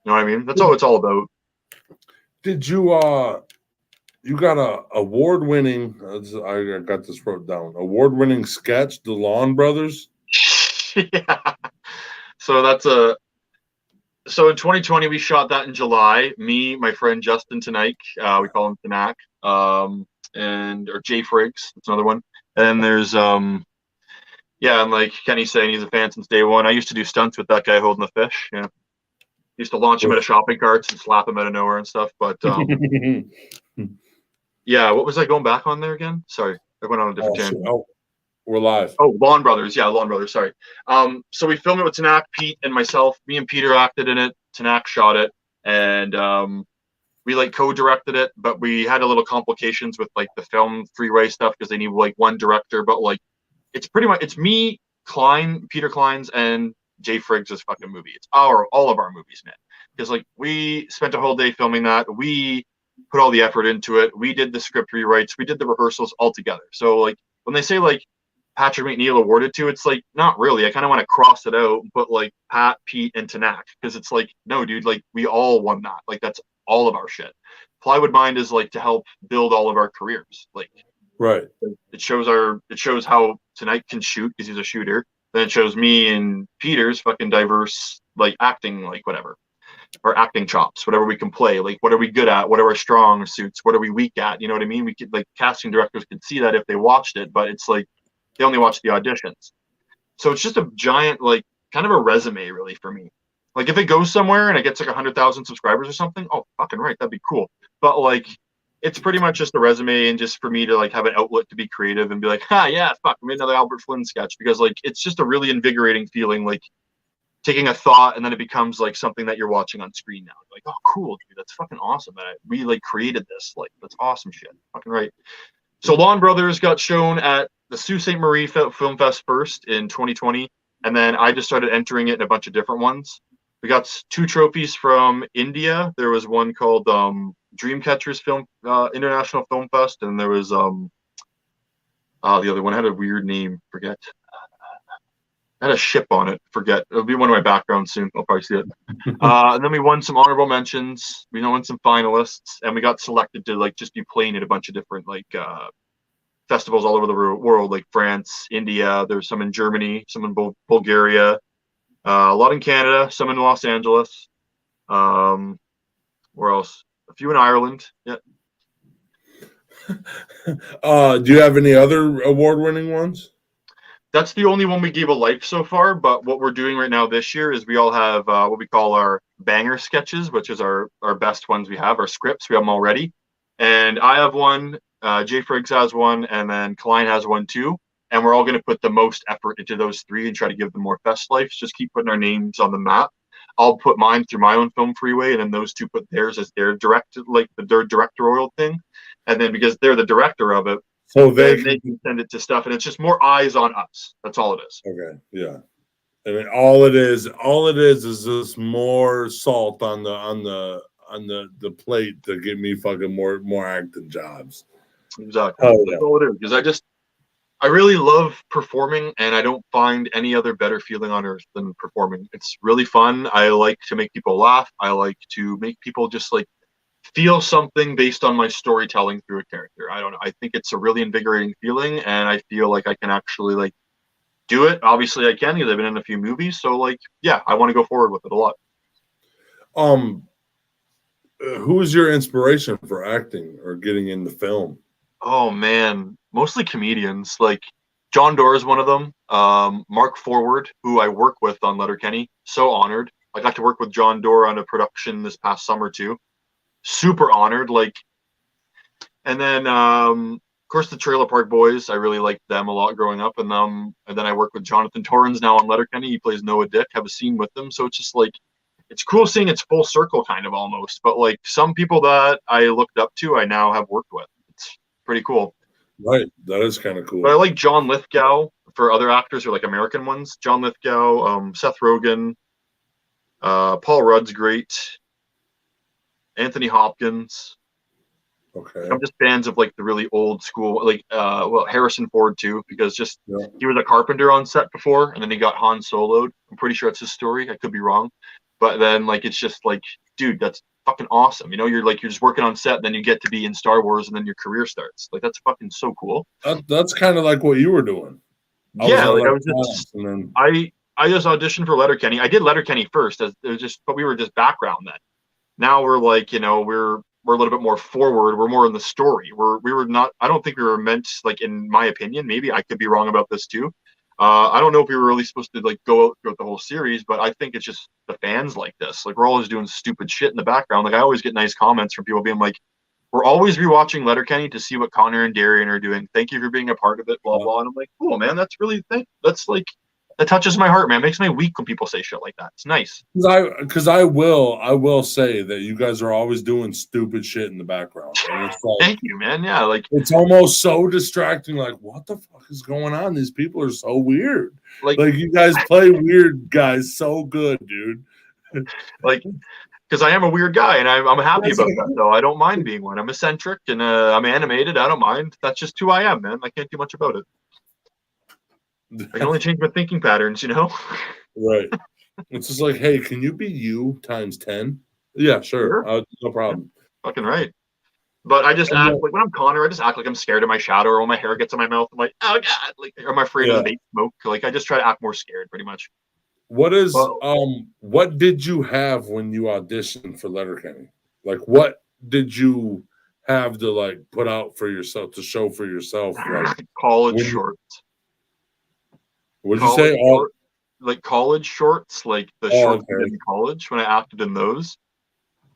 You know what I mean? That's all it's all about. Did you you got a award-winning? I got this wrote down. Award-winning sketch, The Lawn Brothers. Yeah. So so in 2020 we shot that in July. Me, my friend Justin Tonight, we call him Tanak, or Jay Friggs, that's another one. And there's yeah, and like Kenny's saying, he's a fan since day one. I used to do stunts with that guy holding the fish. Yeah, used to launch him out of shopping carts and slap him out of nowhere and stuff. But yeah, what was I going back on there again? Sorry, I went on a different tangent. We're live. Oh, Lawn Brothers. Yeah, Lawn Brothers. Sorry. So we filmed it with Tanak, Pete, and myself. Me and Peter acted in it. Tanak shot it, and we like co-directed it. But we had a little complications with like the film freeway stuff because they need like one director. But like, it's me, Peter Klein's, and Jay Friggs' fucking movie. It's all of our movies, man. Because like we spent a whole day filming that. We put all the effort into it. We did the script rewrites. We did the rehearsals all together. So like when they say like Patrick McNeil awarded to, it's like not really. I kind of want to cross it out and put like Pat, Pete, and Tanak because it's like no, dude. Like we all won that. Like that's all of our shit. Plywood Mind is like to help build all of our careers. Like right. It shows how Tonight can shoot because he's a shooter. Then it shows me and Peter's fucking diverse like acting, like whatever, or acting chops, whatever we can play. Like what are we good at? What are our strong suits? What are we weak at? You know what I mean? We could like casting directors could see that if they watched it, but it's like they only watch the auditions. So it's just a giant, like, kind of a resume, really, for me. Like, if it goes somewhere and it gets like 100,000 subscribers or something, oh, fucking right, that'd be cool. But, like, it's pretty much just a resume and just for me to, like, have an outlet to be creative and be like, yeah, fuck, I made another Albert Flynn sketch. Because, like, it's just a really invigorating feeling, like, taking a thought and then it becomes, like, something that you're watching on screen now. Like, oh, cool, dude, that's fucking awesome. We, like, created this. Like, that's awesome shit. Fucking right. So Lawn Brothers got shown at the Sault Ste. Marie Film Fest first in 2020, and then I just started entering it in a bunch of different ones. We got 2 trophies from India. There was one called Dreamcatchers International Film Fest, and there was the other one had a weird name. Forget. Had a ship on it. Forget. It'll be one of my backgrounds soon. I'll probably see it. And then we won some honorable mentions. We won some finalists, and we got selected to like just be playing at a bunch of different like festivals all over the world, like France, India. There's some in Germany, some in Bulgaria, a lot in Canada, some in Los Angeles. Where else? A few in Ireland. Yeah. Do you have any other award-winning ones? That's the only one we gave a life so far, but what we're doing right now this year is we all have what we call our banger sketches, which is our best ones we have, our scripts. We have them already. And I have one, Jay Friggs has one, and then Klein has one too. And we're all going to put the most effort into those 3 and try to give them more fest lives. Just keep putting our names on the map. I'll put mine through my own film freeway, and then those 2 put theirs as their their directorial thing. And then because they're the director of it, so they can send it to stuff, and it's just more eyes on us. That's all it is. Okay, yeah. And all it is just more salt on the plate to get me fucking more acting jobs. Exactly. Oh That's yeah. all it is. Because I really love performing, and I don't find any other better feeling on earth than performing. It's really fun. I like to make people laugh. I like to make people just like feel something based on my storytelling through a character. I don't know. I think it's a really invigorating feeling, and I feel like I can actually like do it. Obviously, I can because I've been in a few movies. So like, yeah, I want to go forward with it a lot. Um, who is your inspiration for acting or getting into film? Oh man, mostly comedians. Like John Doerr is one of them. Mark Forward, who I work with on Letterkenny, so honored. I got to work with John Doerr on a production this past summer too. Super honored. Like, and then of course the Trailer Park Boys. I really liked them a lot growing up, and then I work with Jonathan Torrens now on Letterkenny. He plays Noah Dick. Have a scene with him, so it's just like it's cool seeing it's full circle kind of almost. But like some people that I looked up to, I now have worked with. It's pretty cool. Right, that is kind of But I cool. like John Lithgow for other actors who are like American ones. John Lithgow, Seth Rogen, Paul Rudd's great, Anthony Hopkins. Like, Okay. I'm just fans of like the really old school, like well Harrison Ford too, because just Yeah. he was a carpenter on set before, and then he got Han Soloed. I'm pretty sure that's his story. I could be wrong, but then like it's just like, dude, that's fucking awesome. You know, you're just working on set, then you get to be in Star Wars, and then your career starts. Like that's fucking so cool. That's kind of like what you were doing. I was Yeah, on like I was electronics, just and then I just auditioned for Letterkenny. I did Letterkenny first, as it was just, but we were just background then. Now we're like, you know, we're a little bit more forward. We're more in the story. We were not. I don't think we were meant, like in my opinion. Maybe I could be wrong about this too. I don't know if we were really supposed to like go out throughout the whole series, but I think it's just the fans like this. Like we're always doing stupid shit in the background. Like I always get nice comments from people being like, "We're always rewatching Letterkenny to see what Connor and Darian are doing. Thank you for being a part of it." Blah blah. And I'm like, cool, man. That's like that touches my heart, man. It makes my week when people say shit like that. It's nice. because I will say that you guys are always doing stupid shit in the background, and it's like Thank you, man. Yeah, like it's almost so distracting. Like, what the fuck is going on? These people are so weird. like Like, you guys play weird guys so good, dude. like because I am a weird guy, and I'm happy That's about that. Though I don't mind being one. I'm eccentric and I'm animated. I don't mind. That's just who I am, man. I can't do much about it. I can only change my thinking patterns, you know. Right. It's just like, hey, can you be you times 10? Yeah, sure. Sure, No problem. fucking right. But I just And act then, like when I'm Connor, I just act like I'm scared of my shadow, or when my hair gets in my mouth, I'm like, oh god, like, or I'm afraid of yeah. the vape smoke. Like I just try to act more scared, pretty much. But What did you have when you auditioned for Letterkenny? Like, what did you have to like put out for yourself to show for yourself? Like, college when shorts, would you college say? Oh, short, like college shorts, like the oh, shorts we did okay. in college when I acted in those.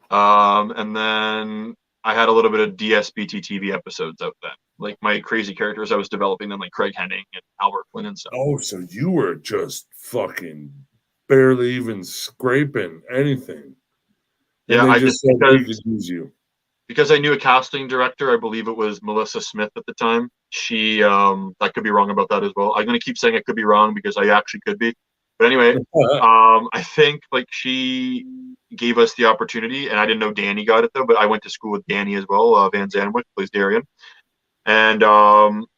And then I had a little bit of DSBT TV episodes out then, like my crazy characters I was developing them, like Craig Henning and Albert Flynn and stuff. Oh, so you were just fucking barely even scraping anything, and Yeah, they I just just said we could use you. because I knew a casting director, I believe it was Melissa Smith at the time. She I could be wrong about that as well. I'm gonna keep saying I could be wrong because I actually could be. But anyway, I think like she gave us the opportunity, and I didn't know Danny got it though, but I went to school with Danny as well. Van Zanwick plays Darian. And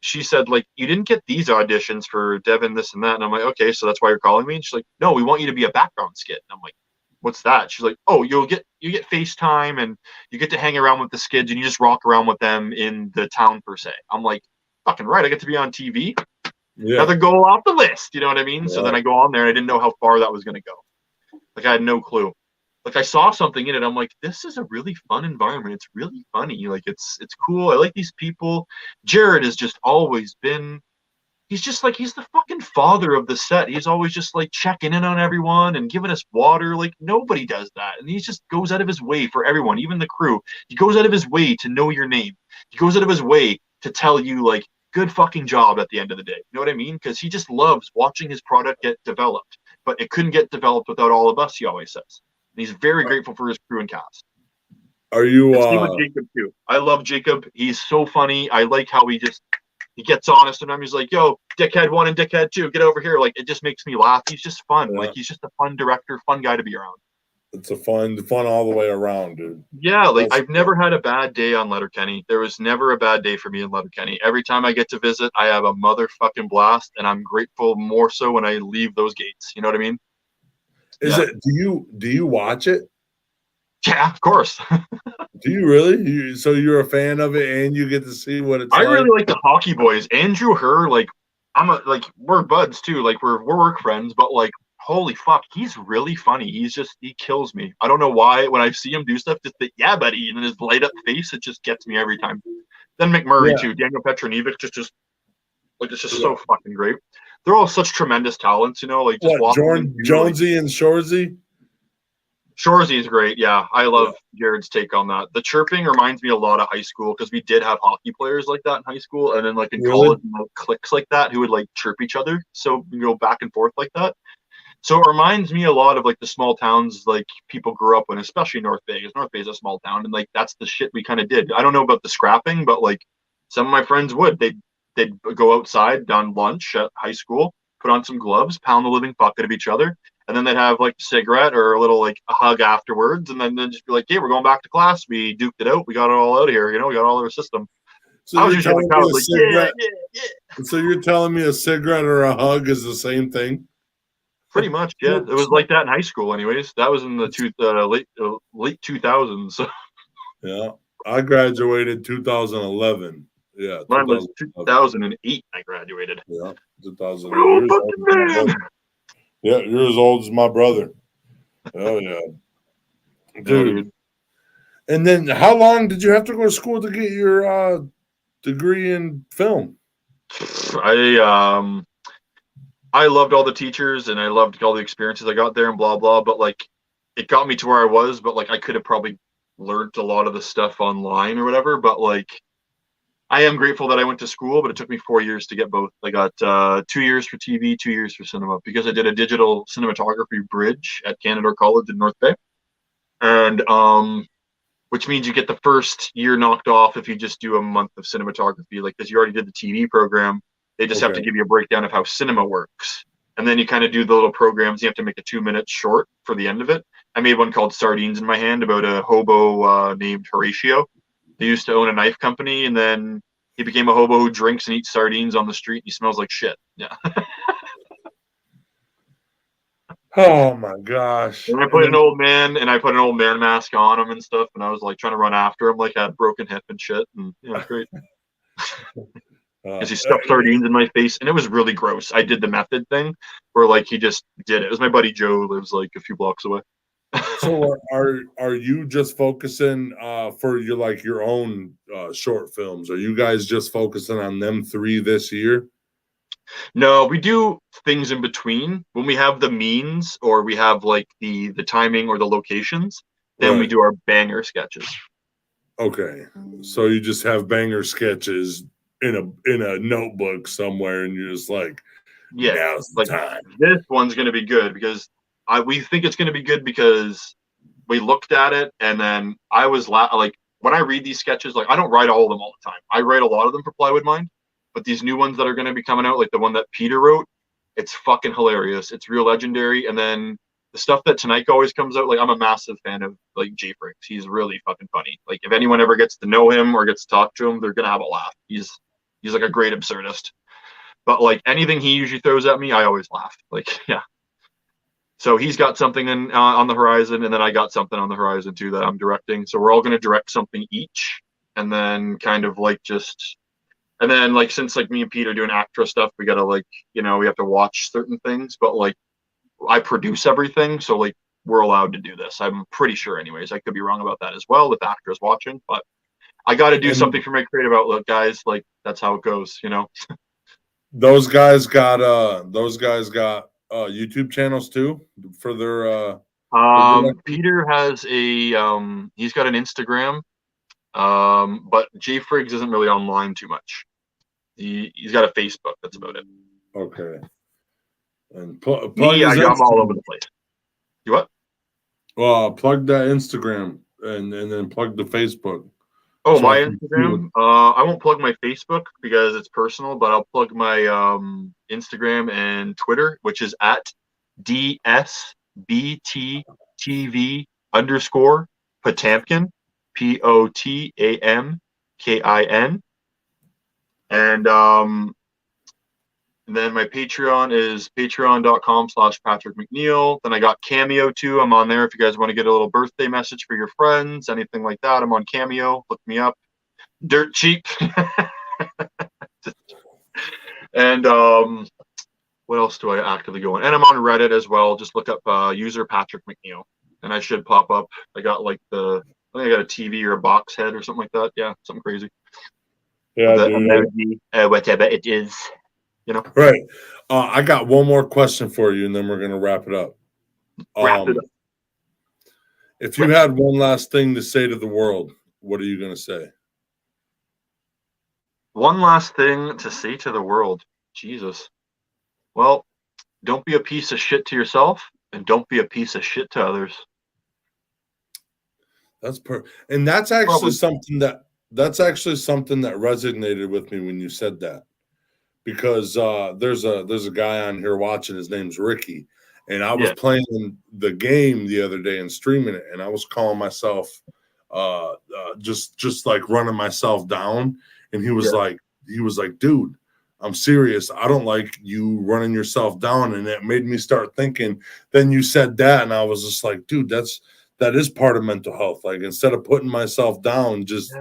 she said, like, you didn't get these auditions for Devin, this and that. And I'm like, okay, so that's why you're calling me? And she's like, no, we want you to be a background skit. And I'm like, what's that? She's like, oh, you get FaceTime and you get to hang around with the skids and you just rock around with them in the town per se. I'm like, fucking right, I get to be on TV. Yeah, Another goal off the list, you know what I mean? So then right. I go on there and I didn't know how far that was gonna go. Like I had no clue. Like I saw something in it. I'm like, this is a really fun environment. It's really funny. Like it's cool. I like these people. Jared has just always been. He's just like he's the fucking father of the set. He's always just like checking in on everyone and giving us water. Like nobody does that, and he just goes out of his way for everyone, even the crew. He goes out of his way to know your name. He goes out of his way to tell you like good fucking job at the end of the day. You know what I mean? Because he just loves watching his product get developed. But it couldn't get developed without all of us. He always says. And he's very grateful for his crew and cast. Are you And same with Jacob too. I love Jacob. He's so funny. I like how he just he gets honest, and he's like, "Yo, dickhead 1 and dickhead 2, get over here!" Like, it just makes me laugh. He's just fun. Yeah. Like, he's just a fun director, fun guy to be around. It's a fun all the way around, dude. Yeah, like I've never had a bad day on Letterkenny. There was never a bad day for me in Letterkenny. Every time I get to visit, I have a motherfucking blast, and I'm grateful more so when I leave those gates. You know what I mean? Is it? Do you watch it? Yeah, of course. Do you really? So you're a fan of it, and you get to see what it's I like? really like the Hockey Boys. Andrew Herr, like we're buds too. Like we're work friends, but like holy fuck, he's really funny. He kills me. I don't know why. When I see him do stuff, just the yeah, buddy, and then his light up face, it just gets me every time. Then McMurray too, Daniel Petronievich, just like it's just so fucking great. They're all such tremendous talents, you know. Like just Jonesy and Shorzy. Shorzy is great. Yeah, I love Jared's take on that. The chirping reminds me a lot of high school because we did have hockey players like that in high school, and then like in college, cliques like that who would like chirp each other. So we go back and forth like that. So it reminds me a lot of like the small towns like people grew up in, especially North Vegas. North Bay is a small town, and like that's the shit we kind of did. I don't know about the scrapping, but like some of my friends would. They'd go outside on lunch at high school, put on some gloves, pound the living fuck out of each other, and then they'd have like a cigarette or a little like a hug afterwards, and then they'd just be like, "Hey, we're going back to class. We duked it out. We got it all out of here. You know, we got all our system." So I was usually like, yeah. So you're telling me a cigarette or a hug is the same thing? Pretty much, yeah. It was like that in high school, anyways. That was in the late 2000s. Yeah, I graduated 2011. Yeah, mine was 2008. I graduated. Yeah, 2000. Yeah, you're as old as my brother. Oh yeah, dude. And then, how long did you have to go to school to get your degree in film? I loved all the teachers and I loved all the experiences I got there and blah blah. But like, it got me to where I was. But like, I could have probably learned a lot of the stuff online or whatever. But like, I am grateful that I went to school, but it took me 4 years to get both. I got 2 years for TV, 2 years for cinema, because I did a digital cinematography bridge at Canadore College in North Bay, and which means you get the first year knocked off if you just do a month of cinematography, like because you already did the TV program. They just have to give you a breakdown of how cinema works, and then you kind of do the little programs. You have to make a 2-minute short for the end of it. I made one called Sardines in My Hand about a hobo named Horatio. He used to own a knife company, and then he became a hobo who drinks and eats sardines on the street. And he smells like shit. Yeah. Oh my gosh! And I put an old man mask on him and stuff, and I was like trying to run after him, like I had a broken hip and shit. And yeah, it's great. Because he stuffed sardines in my face, and it was really gross. I did the method thing where like he just did it. It was my buddy Joe, who lives like a few blocks away. So are you just focusing for your own short films? Are you guys just focusing on them 3 this year? No, we do things in between when we have the means or we have like the timing or the locations. Then we do our banger sketches. Okay, so you just have banger sketches in a notebook somewhere, and you're just like, now's the time. This one's going to be good because we think it's going to be good because we looked at it, and then I was like, when I read these sketches, like I don't write all of them all the time. I write a lot of them for Plywood Mind, but these new ones that are going to be coming out, like the one that Peter wrote, it's fucking hilarious. It's real legendary. And then the stuff that Tonight always comes out, like I'm a massive fan of like Jay Fricks. He's really fucking funny. Like if anyone ever gets to know him or gets to talk to him, they're gonna have a laugh. He's like a great absurdist. But like anything he usually throws at me, I always laugh. Like yeah. So he's got something on the horizon, and then I got something on the horizon too that I'm directing. So we're all gonna direct something each, and then kind of like just. And then, like, since, like, me and Pete are doing actor stuff, we got to, like, you know, we have to watch certain things. But, like, I produce everything. So, like, we're allowed to do this. I'm pretty sure anyways. I could be wrong about that as well with actors watching. But I got to do something for my creative outlook, guys. Like, that's how it goes, you know. Those guys got YouTube channels, too, for their Peter has he's got an Instagram. But Jay Friggs isn't really online too much. He's got a Facebook. That's about it. Okay. And I'm all over the place. You what? Well, plug that Instagram and then plug the Facebook. Oh, So I my can see what- Instagram. I won't plug my Facebook because it's personal, but I'll plug my Instagram and Twitter, which is at DSBTTV _ Potamkin, POTAMKIN. And then my Patreon is patreon.com/Patrick McNeil. Then I got Cameo too. I'm on there if you guys want to get a little birthday message for your friends, anything like that. I'm on Cameo. Look me up. Dirt cheap. And what else do I actively go on? And I'm on Reddit as well. Just look up user Patrick McNeil, and I should pop up. I got like I think I got a TV or a box head or something like that. Yeah, something crazy. Yeah, The dude. emoji, whatever it is, Right. I got one more question for you, and then we're gonna wrap it up. Wrap it up. If you had one last thing to say to the world, what are you gonna say? One last thing to say to the world. Jesus. Well, don't be a piece of shit to yourself, and don't be a piece of shit to others. And that's actually Probably. that's actually something that resonated with me when you said that. Because there's a guy on here watching, his name's Ricky. And I was Yeah. playing the game the other day and streaming it, and I was calling myself just like running myself down. And he was like, dude, I'm serious. I don't like you running yourself down. And it made me start thinking. Then you said that, and I was just like, dude, that is part of mental health. Like, instead of putting myself down, just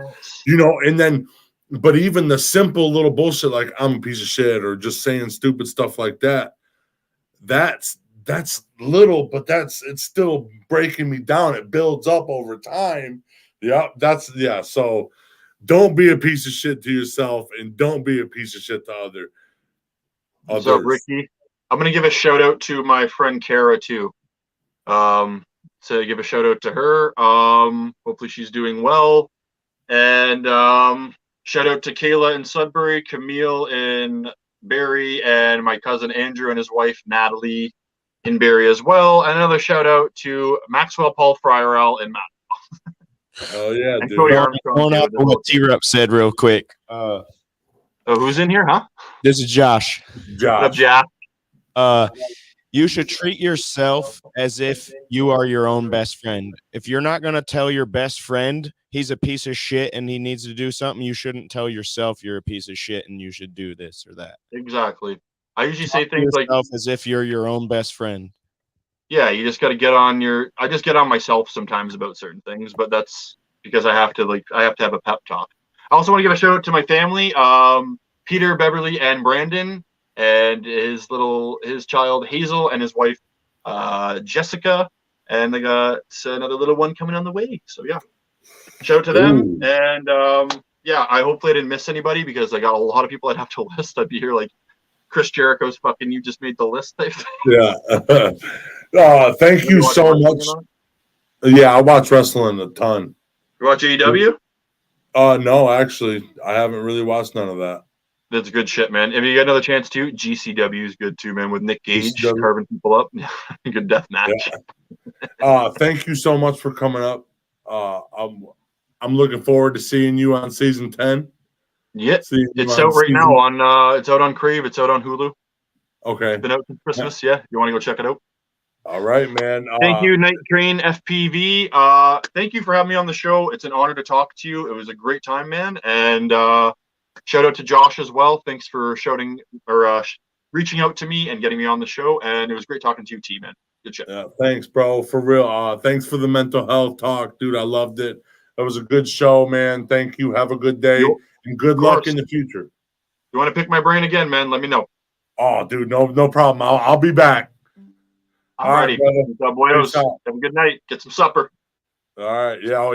and then but even the simple little bullshit like I'm a piece of shit or just saying stupid stuff like that, that's little, but it's still breaking me down. It builds up over time. Yeah. So don't be a piece of shit to yourself, and don't be a piece of shit to others. What's up, Ricky? I'm gonna give a shout out to my friend Kara too. So give a shout out to her. Hopefully she's doing well. And shout out to Kayla in Sudbury, Camille in Barrie, and my cousin Andrew and his wife Natalie in Barrie as well. And another shout out to Maxwell Paul Fryerell in Matt. Oh yeah, and dude. Cody Armstrong. Going up on what T-Rup said real quick. Oh, who's in here, huh? This is Josh. What up, Jack? You should treat yourself as if you are your own best friend. If you're not going to tell your best friend he's a piece of shit and he needs to do something, you shouldn't tell yourself you're a piece of shit and you should do this or that. Exactly. I usually say things like as if you're your own best friend. Yeah, you just got to get on I just get on myself sometimes about certain things, but that's because I have to have a pep talk. I also want to give a shout out to my family, Peter, Beverly, and Brandon, and his child Hazel, and his wife Jessica, and they got another little one coming on the way. So yeah, shout out to them. Ooh. And yeah, I hopefully I didn't miss anybody because I got a lot of people I'd have to list. I'd be here like Chris Jericho's fucking you just made the list type thing. Yeah. Thank you so much. Yeah, I watch wrestling a ton. You watch AEW? No, actually, I haven't really watched none of that. That's good shit, man. If you get another chance to, GCW is good too, man. With Nick Gage carving people up, good death match. Yeah. Thank you so much for coming up. I'm looking forward to seeing you on season 10. Yeah, it's out right now on. It's out on Crave. It's out on Hulu. Okay. It's been out since Christmas. Yeah, you want to go check it out? All right, man. Thank you, Night Train FPV. Thank you for having me on the show. It's an honor to talk to you. It was a great time, man. And shout out to Josh as well. Thanks for reaching out to me and getting me on the show. And it was great talking to you, T, man. Good shit. Yeah, thanks, bro. For real. Thanks for the mental health talk, dude. I loved it. It was a good show, man. Thank you. Have a good day and good luck in the future. You want to pick my brain again, man? Let me know. Oh, dude, no problem. I'll be back. I'm ready. Have a good night. Get some supper. All right. Yeah. Oh, yeah.